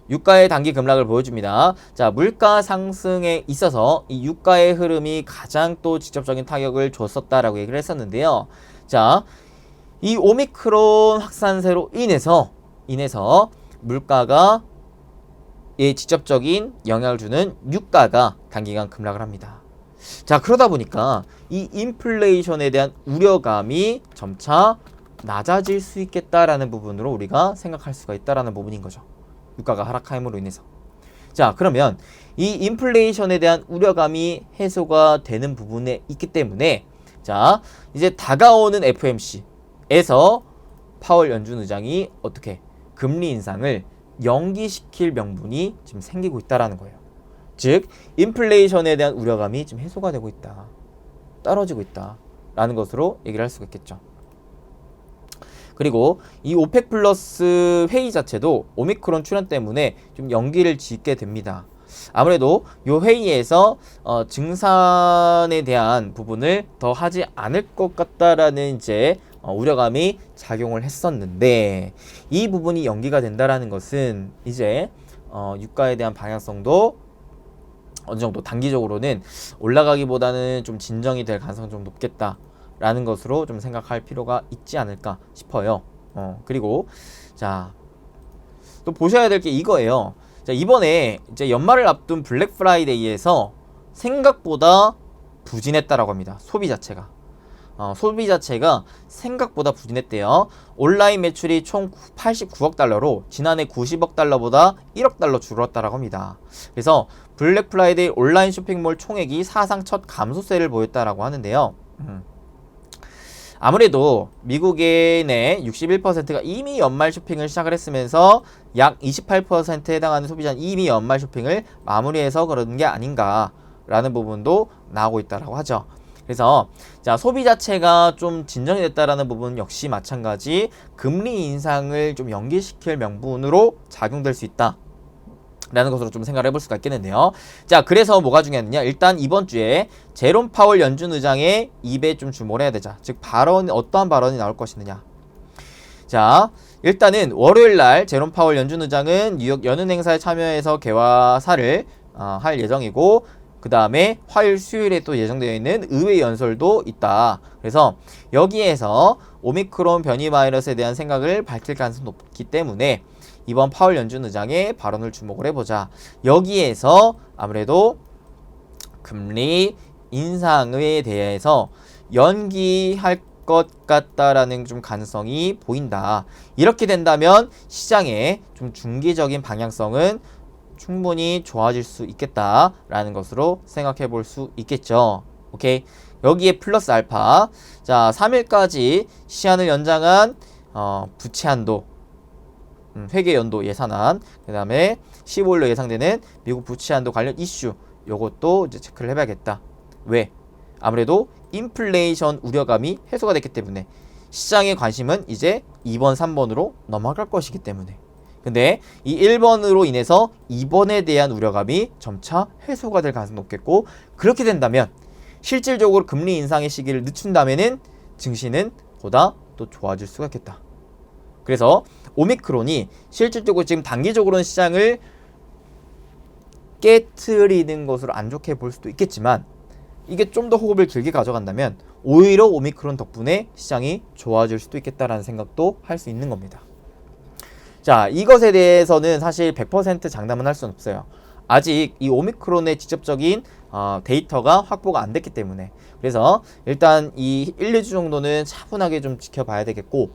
유가의 단기 급락을 보여줍니다. 자, 물가 상승에 있어서 이 유가의 흐름이 가장 또 직접적인 타격을 줬었다라고 얘기를 했었는데요. 자, 이 오미크론 확산세로 인해서 물가가 직접적인 영향을 주는 유가가 단기간 급락을 합니다. 자, 그러다 보니까 이 인플레이션에 대한 우려감이 점차 낮아질 수 있겠다라는 부분으로 우리가 생각할 수가 있다라는 부분인 거죠. 유가가 하락함으로 인해서. 자, 그러면 이 인플레이션에 대한 우려감이 해소가 되는 부분에 있기 때문에, 자, 이제 다가오는 FOMC에서 파월 연준 의장이 어떻게 금리 인상을 연기시킬 명분이 지금 생기고 있다라는 거예요. 즉, 인플레이션에 대한 우려감이 지금 해소가 되고 있다, 떨어지고 있다라는 것으로 얘기를 할 수가 있겠죠. 그리고 이 오펙 플러스 회의 자체도 오미크론 출현 때문에 좀 연기를 짓게 됩니다. 아무래도 이 회의에서 증산에 대한 부분을 더 하지 않을 것 같다라는 우려감이 작용을 했었는데, 이 부분이 연기가 된다라는 것은 이제 유가에 대한 방향성도 어느 정도 단기적으로는 올라가기보다는 좀 진정이 될 가능성이 좀 높겠다라는 것으로 좀 생각할 필요가 있지 않을까 싶어요. 그리고 자, 또 보셔야 될 게 이거예요. 자, 이번에 이제 연말을 앞둔 블랙 프라이데이에서 생각보다 부진했다라고 합니다. 소비 자체가 생각보다 부진했대요. 온라인 매출이 총 89억 달러로 지난해 90억 달러보다 1억 달러 줄었다라고 합니다. 그래서 블랙 프라이데이 온라인 쇼핑몰 총액이 사상 첫 감소세를 보였다라고 하는데요. 아무래도 미국의 내 61%가 이미 연말 쇼핑을 시작을 했으면서 약 28%에 해당하는 소비자는 이미 연말 쇼핑을 마무리해서 그러는 게 아닌가라는 부분도 나오고 있다라고 하죠. 그래서 자, 소비 자체가 좀 진정이 됐다라는 부분 역시 마찬가지 금리 인상을 좀 연기시킬 명분으로 작용될 수 있다 라는 것으로 좀 생각을 해볼 수가 있겠는데요. 자, 그래서 뭐가 중요하느냐? 일단 이번 주에 제롬 파월 연준 의장의 입에 좀 주목을 해야 되자. 즉 어떠한 발언이 나올 것이느냐. 자, 일단은 월요일날 제롬 파월 연준 의장은 뉴욕 연은 행사에 참여해서 개화사를 할 예정이고, 그 다음에 화요일 수요일에 또 예정되어 있는 의회 연설도 있다. 그래서 여기에서 오미크론 변이 바이러스에 대한 생각을 밝힐 가능성이 높기 때문에 이번 파월 연준 의장의 발언을 주목을 해보자. 여기에서 아무래도 금리 인상에 대해서 연기할 것 같다라는 좀 가능성이 보인다. 이렇게 된다면 시장의 좀 중기적인 방향성은 충분히 좋아질 수 있겠다라는 것으로 생각해 볼 수 있겠죠. 오케이. 여기에 플러스 알파. 자, 3일까지 시한을 연장한 부채 한도, 회계 연도 예산안, 그 다음에 15일로 예상되는 미국 부채 한도 관련 이슈, 요것도 이제 체크를 해봐야겠다. 왜? 아무래도 인플레이션 우려감이 해소가 됐기 때문에 시장의 관심은 이제 2번, 3번으로 넘어갈 것이기 때문에. 근데 이 1번으로 인해서 2번에 대한 우려감이 점차 해소가 될 가능성이 높겠고, 그렇게 된다면 실질적으로 금리 인상의 시기를 늦춘다면은 증시는 보다 또 좋아질 수가 있겠다. 그래서 오미크론이 실질적으로 지금 단기적으로는 시장을 깨트리는 것으로 안 좋게 볼 수도 있겠지만, 이게 좀 더 호흡을 길게 가져간다면 오히려 오미크론 덕분에 시장이 좋아질 수도 있겠다라는 생각도 할 수 있는 겁니다. 자, 이것에 대해서는 사실 100% 장담은 할 수는 없어요. 아직 이 오미크론의 직접적인 데이터가 확보가 안 됐기 때문에. 그래서 일단 이 1, 2주 정도는 차분하게 좀 지켜봐야 되겠고,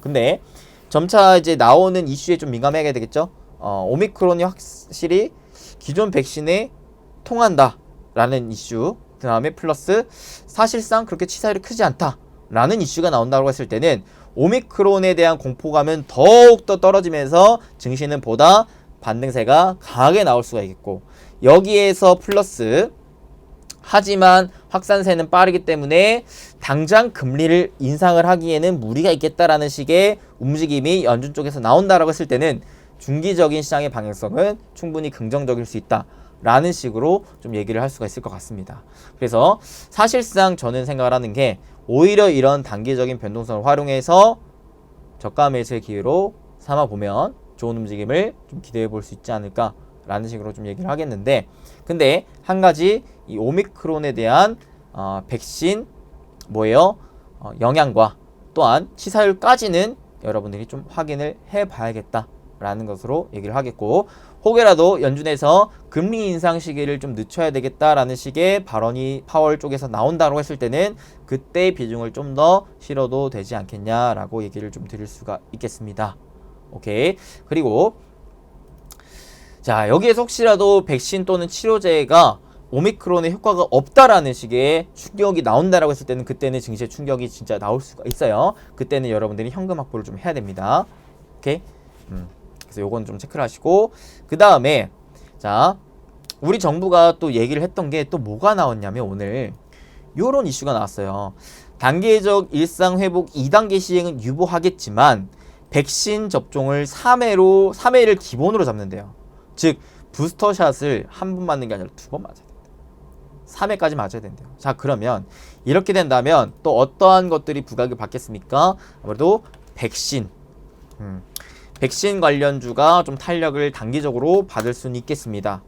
근데 점차 이제 나오는 이슈에 좀 민감해야 되겠죠. 오미크론이 확실히 기존 백신에 통한다 라는 이슈, 그 다음에 플러스 사실상 그렇게 치사율이 크지 않다 라는 이슈가 나온다고 했을 때는 오미크론에 대한 공포감은 더욱더 떨어지면서 증시는 보다 반등세가 강하게 나올 수가 있겠고, 여기에서 플러스 하지만 확산세는 빠르기 때문에 당장 금리를 인상을 하기에는 무리가 있겠다라는 식의 움직임이 연준 쪽에서 나온다라고 했을 때는 중기적인 시장의 방향성은 충분히 긍정적일 수 있다 라는 식으로 좀 얘기를 할 수가 있을 것 같습니다. 그래서 사실상 저는 생각을 하는 게 오히려 이런 단기적인 변동성을 활용해서 저가 매수의 기회로 삼아보면 좋은 움직임을 좀 기대해 볼 수 있지 않을까 라는 식으로 좀 얘기를 하겠는데, 근데 한 가지 이 오미크론에 대한 백신 뭐예요? 영향과 또한 치사율까지는 여러분들이 좀 확인을 해 봐야겠다 라는 것으로 얘기를 하겠고, 혹여라도 연준에서 금리 인상 시기를 좀 늦춰야 되겠다라는 식의 발언이 파월 쪽에서 나온다고 했을 때는 그때 비중을 좀 더 실어도 되지 않겠냐라고 얘기를 좀 드릴 수가 있겠습니다. 오케이. 그리고 자, 여기에서 혹시라도 백신 또는 치료제가 오미크론의 효과가 없다라는 식의 충격이 나온다라고 했을 때는 그때는 증시의 충격이 진짜 나올 수가 있어요. 그때는 여러분들이 현금 확보를 좀 해야 됩니다. 오케이. 그래서 요건 좀 체크를 하시고, 그 다음에 자, 우리 정부가 또 얘기를 했던 게 또 뭐가 나왔냐면 오늘 요런 이슈가 나왔어요. 단계적 일상 회복 2단계 시행은 유보하겠지만 백신 접종을 3회를 기본으로 잡는데요. 즉 부스터샷을 한 번 맞는 게 아니라 2번 맞아야 된다. 3회까지 맞아야 된대요. 자, 그러면 이렇게 된다면 또 어떠한 것들이 부각을 받겠습니까? 아무래도 백신 관련주가 좀 탄력을 단기적으로 받을 수는 있겠습니다.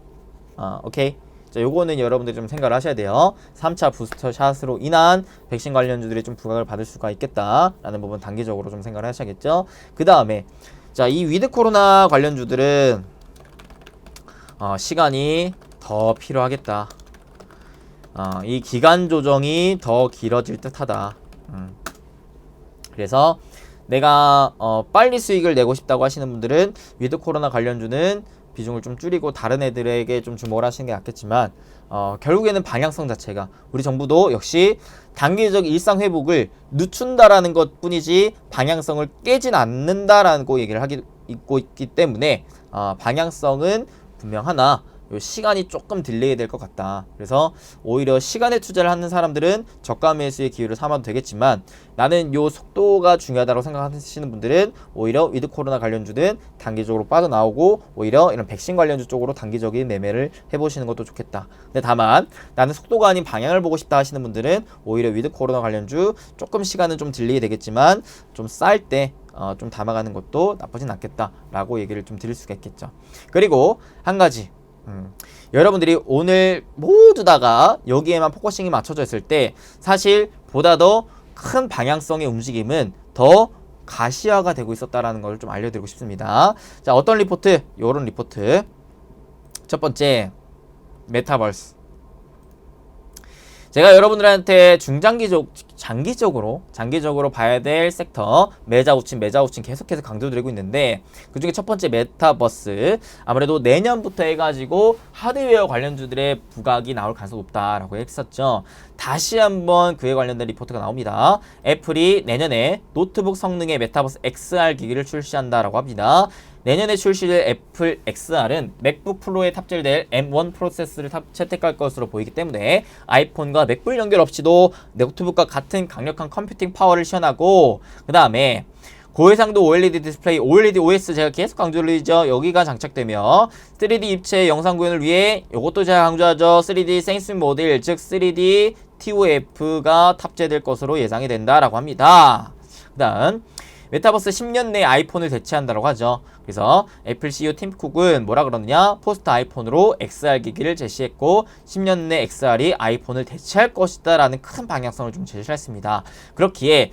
오케이. 자, 요거는 여러분들이 좀 생각을 하셔야 돼요. 3차 부스터 샷으로 인한 백신 관련주들이 좀 부각을 받을 수가 있겠다라는 부분 단기적으로 좀 생각을 하셔야겠죠. 그 다음에 자, 이 위드 코로나 관련주들은 시간이 더 필요하겠다. 이 기간 조정이 더 길어질 듯하다. 그래서 내가 빨리 수익을 내고 싶다고 하시는 분들은 위드 코로나 관련주는 비중을 좀 줄이고 다른 애들에게 좀 주목을 하시는 게 낫겠지만, 결국에는 방향성 자체가 우리 정부도 역시 단기적 일상 회복을 늦춘다라는 것 뿐이지 방향성을 깨진 않는다라고 얘기를 하고 있기 때문에 방향성은 분명하나 요 시간이 조금 딜레이 될 것 같다. 그래서 오히려 시간에 투자를 하는 사람들은 저가 매수의 기회를 삼아도 되겠지만, 나는 요 속도가 중요하다고 생각하시는 분들은 오히려 위드 코로나 관련주는 단기적으로 빠져나오고 오히려 이런 백신 관련주 쪽으로 단기적인 매매를 해보시는 것도 좋겠다. 근데 다만 나는 속도가 아닌 방향을 보고 싶다 하시는 분들은 오히려 위드 코로나 관련주 조금 시간은 좀 딜레이 되겠지만 좀 쌀 때 좀 담아가는 것도 나쁘진 않겠다라고 얘기를 좀 드릴 수가 있겠죠. 그리고 한 가지, 여러분들이 오늘 모두 다가 여기에만 포커싱이 맞춰져 있을 때 사실 보다 더 큰 방향성의 움직임은 더 가시화가 되고 있었다라는 걸 좀 알려드리고 싶습니다. 자, 어떤 리포트? 요런 리포트. 첫 번째, 메타버스. 제가 여러분들한테 장기적으로 봐야 될 섹터 매자우친 계속해서 강조드리고 있는데, 그 중에 첫 번째 메타버스, 아무래도 내년부터 해가지고 하드웨어 관련주들의 부각이 나올 가능성이 높다라고 했었죠. 다시 한번 그에 관련된 리포트가 나옵니다. 애플이 내년에 노트북 성능의 메타버스 XR 기기를 출시한다라고 합니다. 내년에 출시될 애플 XR은 맥북 프로에 탑재될 M1 프로세스를 채택할 것으로 보이기 때문에 아이폰과 맥북 연결 없이도 노트북과 같은 강력한 컴퓨팅 파워를 시현하고, 그 다음에 고해상도 OLED 디스플레이 OLED OS 제가 계속 강조드리죠. 여기가 장착되며 3D 입체 영상 구현을 위해 이것도 제가 강조하죠. 3D 센싱 모듈, 즉 3D TOF가 탑재될 것으로 예상이 된다라고 합니다. 그 다음 메타버스 10년 내 아이폰을 대체한다고 하죠. 그래서 애플 CEO 팀 쿡은 뭐라 그러느냐, 포스트 아이폰으로 XR 기기를 제시했고 10년 내 XR이 아이폰을 대체할 것이다 라는 큰 방향성을 좀 제시를 했습니다. 그렇기에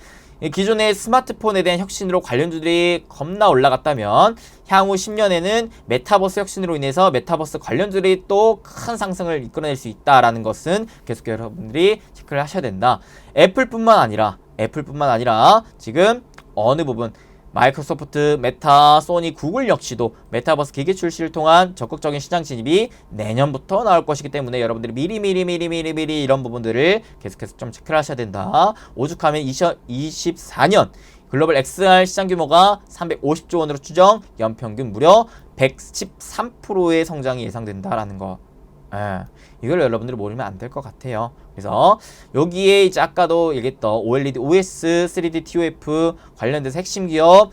기존의 스마트폰에 대한 혁신으로 관련주들이 겁나 올라갔다면 향후 10년에는 메타버스 혁신으로 인해서 메타버스 관련주들이 또 큰 상승을 이끌어낼 수 있다라는 것은 계속 여러분들이 체크를 하셔야 된다. 애플뿐만 아니라 지금 어느 부분 마이크로소프트, 메타, 소니, 구글 역시도 메타버스 기기 출시를 통한 적극적인 시장 진입이 내년부터 나올 것이기 때문에 여러분들이 미리 이런 부분들을 계속해서 좀 체크를 하셔야 된다. 오죽하면 2024년 글로벌 XR 시장 규모가 350조 원으로 추정, 연평균 무려 113%의 성장이 예상된다라는 거. 이걸 여러분들이 모르면 안 될 것 같아요. 그래서 여기에 이제 아까도 얘기했던 OLED OS, 3D TOF 관련돼서 핵심 기업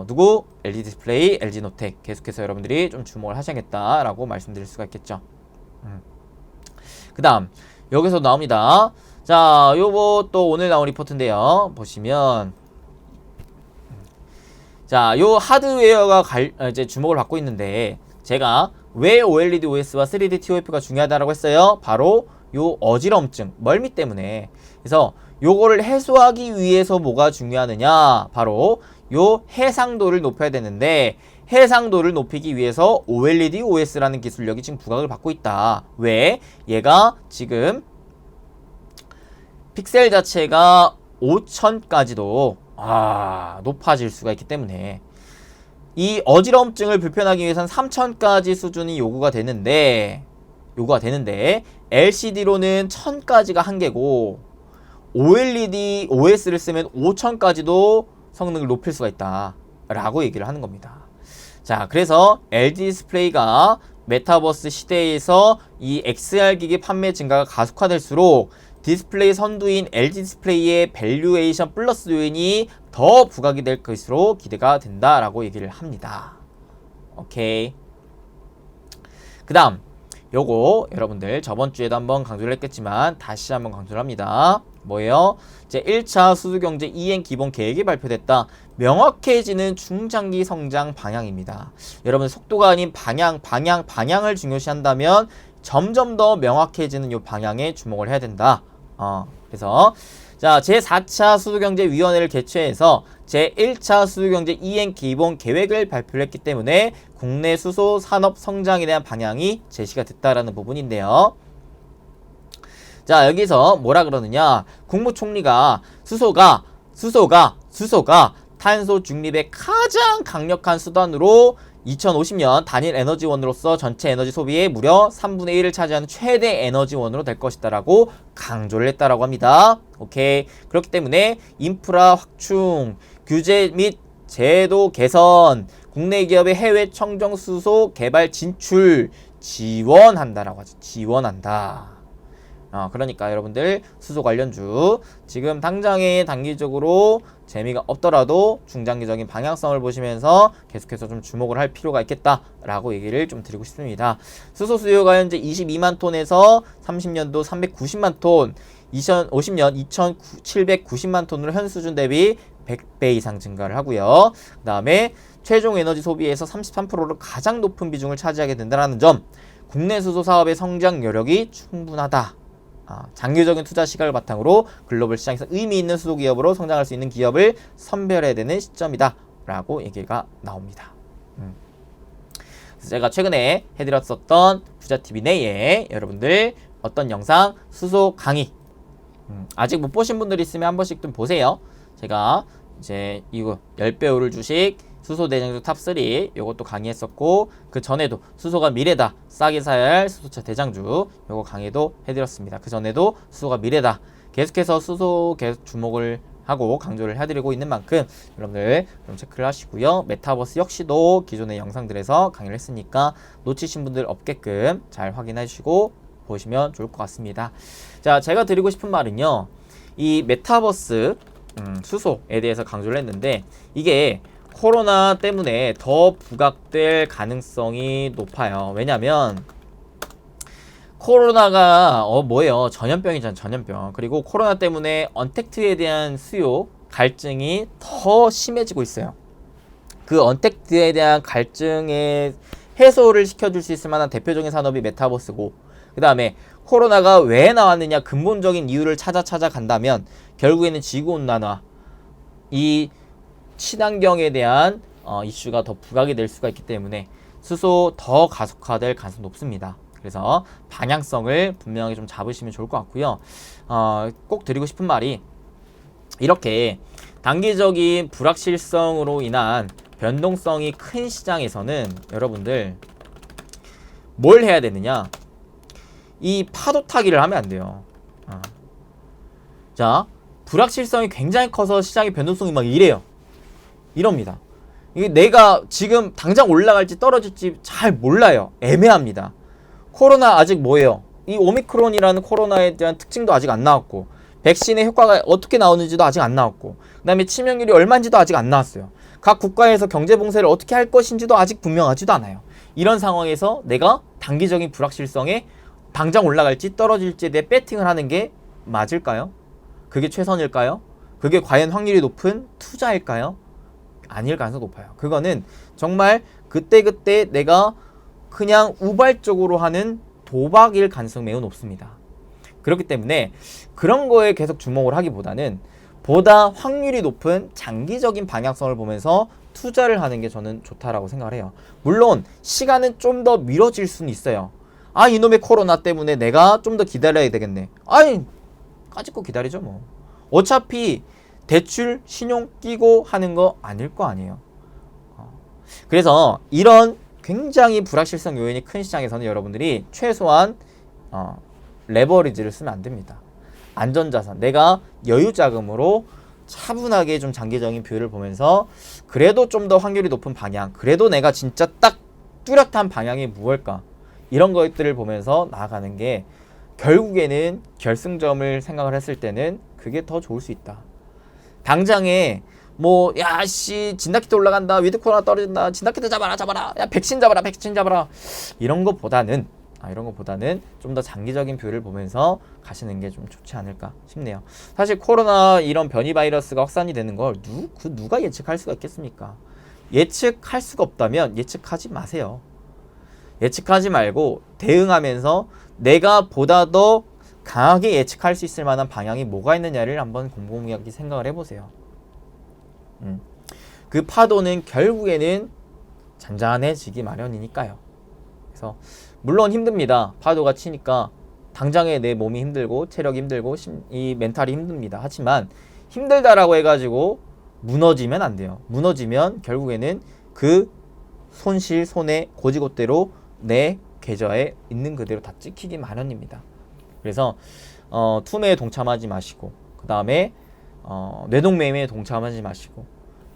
누구? LG 디스플레이, LG 노텍 계속해서 여러분들이 좀 주목을 하셔야겠다라고 말씀드릴 수가 있겠죠. 그 다음 여기서 나옵니다. 자, 요거 또 오늘 나온 리포트인데요. 보시면 자, 요 하드웨어가 이제 주목을 받고 있는데, 제가 왜 OLED OS와 3D TOF가 중요하다라고 했어요? 바로 요 어지럼증, 멀미 때문에. 그래서 요거를 해소하기 위해서 뭐가 중요하느냐? 바로 요 해상도를 높여야 되는데, 해상도를 높이기 위해서 OLED OS라는 기술력이 지금 부각을 받고 있다. 왜? 얘가 지금 픽셀 자체가 5000까지도 높아질 수가 있기 때문에 이 어지럼증을 불편하기 위해서는 3000까지 수준이 요구가 되는데 LCD로는 1000까지가 한계고 OLED OS를 쓰면 5000까지도 성능을 높일 수가 있다 라고 얘기를 하는 겁니다. 자, 그래서 LG 디스플레이가 메타버스 시대에서 이 XR 기기 판매 증가가 가속화될수록 디스플레이 선두인 LG 디스플레이의 밸류에이션 플러스 요인이 더 부각이 될 것으로 기대가 된다라고 얘기를 합니다. 오케이. 그 다음 요거 여러분들 저번 주에도 한번 강조를 했겠지만 다시 한번 강조를 합니다. 뭐예요? 제 1차 수주경제 이행 기본 계획이 발표됐다. 명확해지는 중장기 성장 방향입니다. 여러분 속도가 아닌 방향을 중요시한다면 점점 더 명확해지는 요 방향에 주목을 해야 된다. 그래서 자, 제4차 수주경제위원회를 개최해서 제1차 수주경제 이행 기본 계획을 발표를 했기 때문에 국내 수소 산업 성장에 대한 방향이 제시가 됐다라는 부분인데요. 자, 여기서 뭐라 그러느냐, 국무총리가 수소가 탄소 중립의 가장 강력한 수단으로 2050년 단일 에너지원으로서 전체 에너지 소비의 무려 3분의 1을 차지하는 최대 에너지원으로 될 것이다라고 강조를 했다라고 합니다. 오케이. 그렇기 때문에 인프라 확충, 규제 및 제도 개선, 국내 기업의 해외 청정 수소 개발 진출 지원한다라고 하죠. 지원한다. 그러니까 여러분들 수소 관련주 지금 당장에 단기적으로 재미가 없더라도 중장기적인 방향성을 보시면서 계속해서 좀 주목을 할 필요가 있겠다라고 얘기를 좀 드리고 싶습니다. 수소 수요가 현재 22만 톤에서 30년도 390만 톤, 2050년 2790만 톤으로 현 수준 대비 100배 이상 증가를 하고요. 그 다음에 최종 에너지 소비에서 33%를 가장 높은 비중을 차지하게 된다는 점, 국내 수소 사업의 성장 여력이 충분하다. 장기적인 투자 시각을 바탕으로 글로벌 시장에서 의미 있는 수소 기업으로 성장할 수 있는 기업을 선별해야 되는 시점이다 라고 얘기가 나옵니다. 그래서 제가 최근에 해드렸었던 부자TV 내에 여러분들 어떤 영상 수소 강의 아직 못 보신 분들 있으면 한 번씩 좀 보세요. 제가 이제 이거 10배 오를 주식 수소 대장주 탑3 요것도 강의했었고, 그 전에도 수소가 미래다 싸게 사야 할 수소차 대장주 요거 강의도 해드렸습니다. 그 전에도 수소가 미래다 계속해서 수소 계속 주목을 하고 강조를 해드리고 있는 만큼 여러분들 좀 체크를 하시고요. 메타버스 역시도 기존의 영상들에서 강의를 했으니까 놓치신 분들 없게끔 잘 확인해 주시고 보시면 좋을 것 같습니다. 자, 제가 드리고 싶은 말은요, 이 메타버스 수소에 대해서 강조를 했는데, 이게 코로나 때문에 더 부각될 가능성이 높아요. 왜냐면 코로나가 뭐예요? 전염병이잖아, 전염병. 그리고 코로나 때문에 언택트에 대한 수요 갈증이 더 심해지고 있어요. 그 언택트에 대한 갈증의 해소를 시켜줄 수 있을 만한 대표적인 산업이 메타버스고, 그 다음에 코로나가 왜 나왔느냐 근본적인 이유를 찾아 간다면 결국에는 지구온난화, 이 친환경에 대한 이슈가 더 부각이 될 수가 있기 때문에 수소 더 가속화될 가능성이 높습니다. 그래서 방향성을 분명히 좀 잡으시면 좋을 것 같고요. 꼭 드리고 싶은 말이, 이렇게 단기적인 불확실성으로 인한 변동성이 큰 시장에서는 여러분들 뭘 해야 되느냐, 이 파도 타기를 하면 안 돼요. 자, 불확실성이 굉장히 커서 시장의 변동성이 막 이래요. 이럽니다. 이게 내가 지금 당장 올라갈지 떨어질지 잘 몰라요. 애매합니다. 코로나 아직 뭐예요? 이 오미크론이라는 코로나에 대한 특징도 아직 안 나왔고, 백신의 효과가 어떻게 나오는지도 아직 안 나왔고, 그 다음에 치명률이 얼마인지도 아직 안 나왔어요. 각 국가에서 경제 봉쇄를 어떻게 할 것인지도 아직 분명하지도 않아요. 이런 상황에서 내가 단기적인 불확실성에 당장 올라갈지 떨어질지에 대해 배팅을 하는 게 맞을까요? 그게 최선일까요? 그게 과연 확률이 높은 투자일까요? 아닐 가능성이 높아요. 그거는 정말 그때그때 내가 그냥 우발적으로 하는 도박일 가능성이 매우 높습니다. 그렇기 때문에 그런 거에 계속 주목을 하기보다는 보다 확률이 높은 장기적인 방향성을 보면서 투자를 하는 게 저는 좋다라고 생각을 해요. 물론 시간은 좀 더 미뤄질 수는 있어요. 이놈의 코로나 때문에 내가 좀 더 기다려야 되겠네. 까짓 거 기다리죠 뭐. 어차피 대출, 신용 끼고 하는 거 아닐 거 아니에요. 그래서 이런 굉장히 불확실성 요인이 큰 시장에서는 여러분들이 최소한 레버리지를 쓰면 안 됩니다. 안전자산, 내가 여유자금으로 차분하게 좀 장기적인 뷰를 보면서 그래도 좀 더 확률이 높은 방향, 그래도 내가 진짜 딱 뚜렷한 방향이 무엇일까, 이런 것들을 보면서 나아가는 게 결국에는 결승점을 생각을 했을 때는 그게 더 좋을 수 있다. 당장에 진다키트 올라간다, 위드 코로나 떨어진다, 진다키트 잡아라, 야 백신 잡아라, 이런 것보다는 좀 더 장기적인 뷰를 보면서 가시는 게 좀 좋지 않을까 싶네요. 사실 코로나 이런 변이 바이러스가 확산이 되는 걸 누가 예측할 수가 있겠습니까? 예측할 수가 없다면 예측하지 마세요. 예측하지 말고 대응하면서 내가 보다 더 강하게 예측할 수 있을 만한 방향이 뭐가 있느냐를 한번 곰곰이 생각을 해보세요. 그 파도는 결국에는 잔잔해지기 마련이니까요. 그래서 물론 힘듭니다. 파도가 치니까 당장에 내 몸이 힘들고 체력이 힘들고 이 멘탈이 힘듭니다. 하지만 힘들다라고 해가지고 무너지면 안 돼요. 무너지면 결국에는 그 손해 고지곳대로 내 계좌에 있는 그대로 다 찍히기 마련입니다. 그래서 투매에 동참하지 마시고, 그 다음에 뇌동매매에 동참하지 마시고,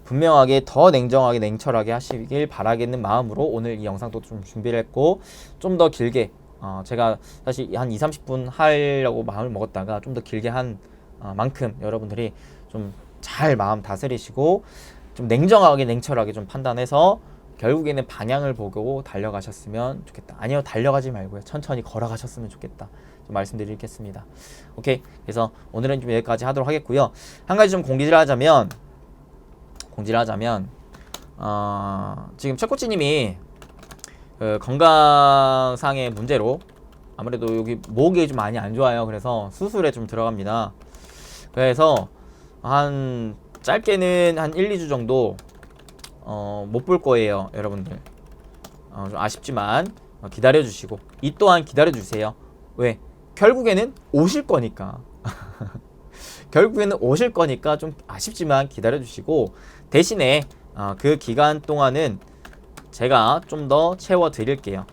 분명하게 더 냉정하게 냉철하게 하시길 바라겠는 마음으로 오늘 이 영상도 좀 준비를 했고, 좀 더 길게 제가 사실 한 20-30분 하려고 마음을 먹었다가 좀 더 길게 한 만큼 여러분들이 좀 잘 마음 다스리시고 좀 냉정하게 냉철하게 좀 판단해서 결국에는 방향을 보고 달려가셨으면 좋겠다. 아니요, 달려가지 말고요, 천천히 걸어가셨으면 좋겠다, 좀 말씀드리겠습니다. 오케이, 그래서 오늘은 좀 여기까지 하도록 하겠고요. 한 가지 좀 공지를 하자면, 공지를 하자면 지금 최코치님이 그 건강상의 문제로 아무래도 여기 목이 좀 많이 안 좋아요. 그래서 수술에 좀 들어갑니다. 그래서 한 짧게는 한 1, 2주 정도 못 볼 거예요, 여러분들. 좀 아쉽지만 기다려 주시고 이 또한 기다려 주세요. 왜? 결국에는 오실 거니까. 결국에는 오실 거니까 좀 아쉽지만 기다려 주시고 대신에 그 기간 동안은 제가 좀 더 채워 드릴게요.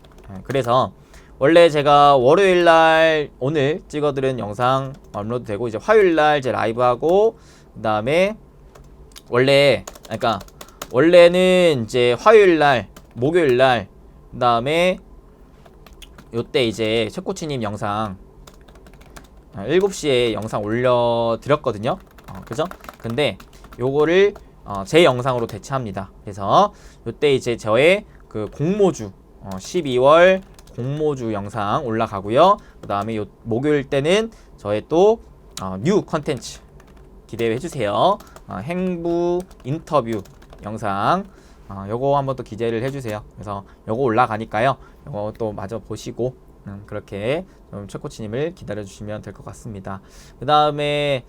그래서 원래 제가 월요일날 오늘 찍어드린 영상 업로드 되고 이제 화요일날 이제 라이브 하고 그 다음에 원래는 이제 화요일날 목요일날 그 다음에 요때 이제 최코치님 영상 7시에 영상 올려드렸거든요. 그죠? 근데 요거를 제 영상으로 대체합니다. 그래서 요때 이제 저의 그 공모주 12월 공모주 영상 올라가고요. 그 다음에 요 목요일 때는 저의 또 뉴 컨텐츠 기대해 주세요. 행부 인터뷰 영상 요거 한번 또 기대를 해주세요. 그래서 요거 올라가니까요. 요거 또 마저 보시고 그렇게 좀 최코치님을 기다려 주시면 될 것 같습니다. 그 다음에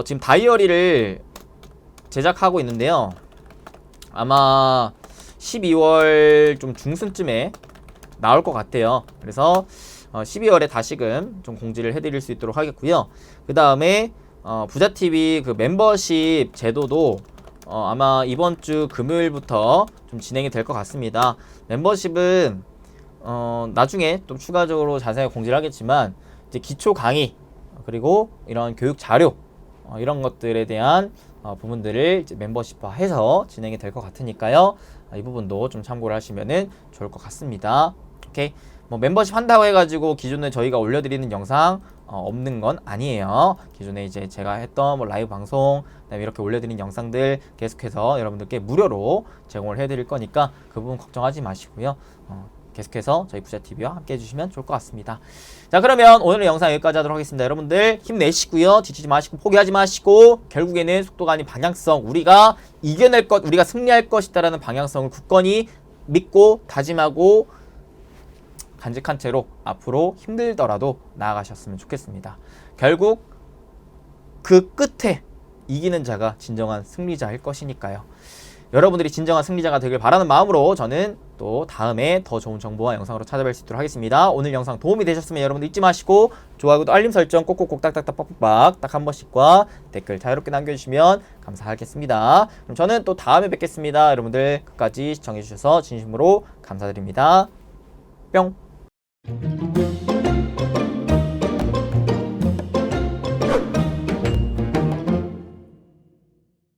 지금 다이어리를 제작하고 있는데요. 아마 12월 좀 중순쯤에 나올 것 같아요. 그래서 12월에 다시금 좀 공지를 해드릴 수 있도록 하겠고요. 그 다음에 부자TV 그 멤버십 제도도 아마 이번 주 금요일부터 좀 진행이 될 것 같습니다. 멤버십은 나중에 좀 추가적으로 자세하게 공지를 하겠지만 이제 기초 강의 그리고 이런 교육 자료 이런 것들에 대한 부분들을 이제 멤버십화해서 진행이 될 것 같으니까요. 이 부분도 좀 참고를 하시면은 좋을 것 같습니다. 오케이. 뭐 멤버십 한다고 해가지고 기존에 저희가 올려드리는 영상 없는 건 아니에요. 기존에 이제 제가 했던 뭐 라이브 방송 그다음에 이렇게 올려드린 영상들 계속해서 여러분들께 무료로 제공을 해드릴 거니까 그 부분 걱정하지 마시고요. 계속해서 저희 부자TV와 함께 해주시면 좋을 것 같습니다. 자, 그러면 오늘의 영상 여기까지 하도록 하겠습니다. 여러분들 힘내시고요. 지치지 마시고 포기하지 마시고 결국에는 속도가 아닌 방향성, 우리가 이겨낼 것, 우리가 승리할 것이다라는 방향성을 굳건히 믿고 다짐하고 간직한 채로 앞으로 힘들더라도 나아가셨으면 좋겠습니다. 결국 그 끝에 이기는 자가 진정한 승리자일 것이니까요. 여러분들이 진정한 승리자가 되길 바라는 마음으로 저는 또 다음에 더 좋은 정보와 영상으로 찾아뵐 수 있도록 하겠습니다. 오늘 영상 도움이 되셨으면 여러분들 잊지 마시고 좋아요, 구독, 알림 설정 꼭꼭꼭 딱딱딱 빡빡빡 딱 한 번씩과 댓글 자유롭게 남겨주시면 감사하겠습니다. 그럼 저는 또 다음에 뵙겠습니다. 여러분들 끝까지 시청해주셔서 진심으로 감사드립니다. 뿅!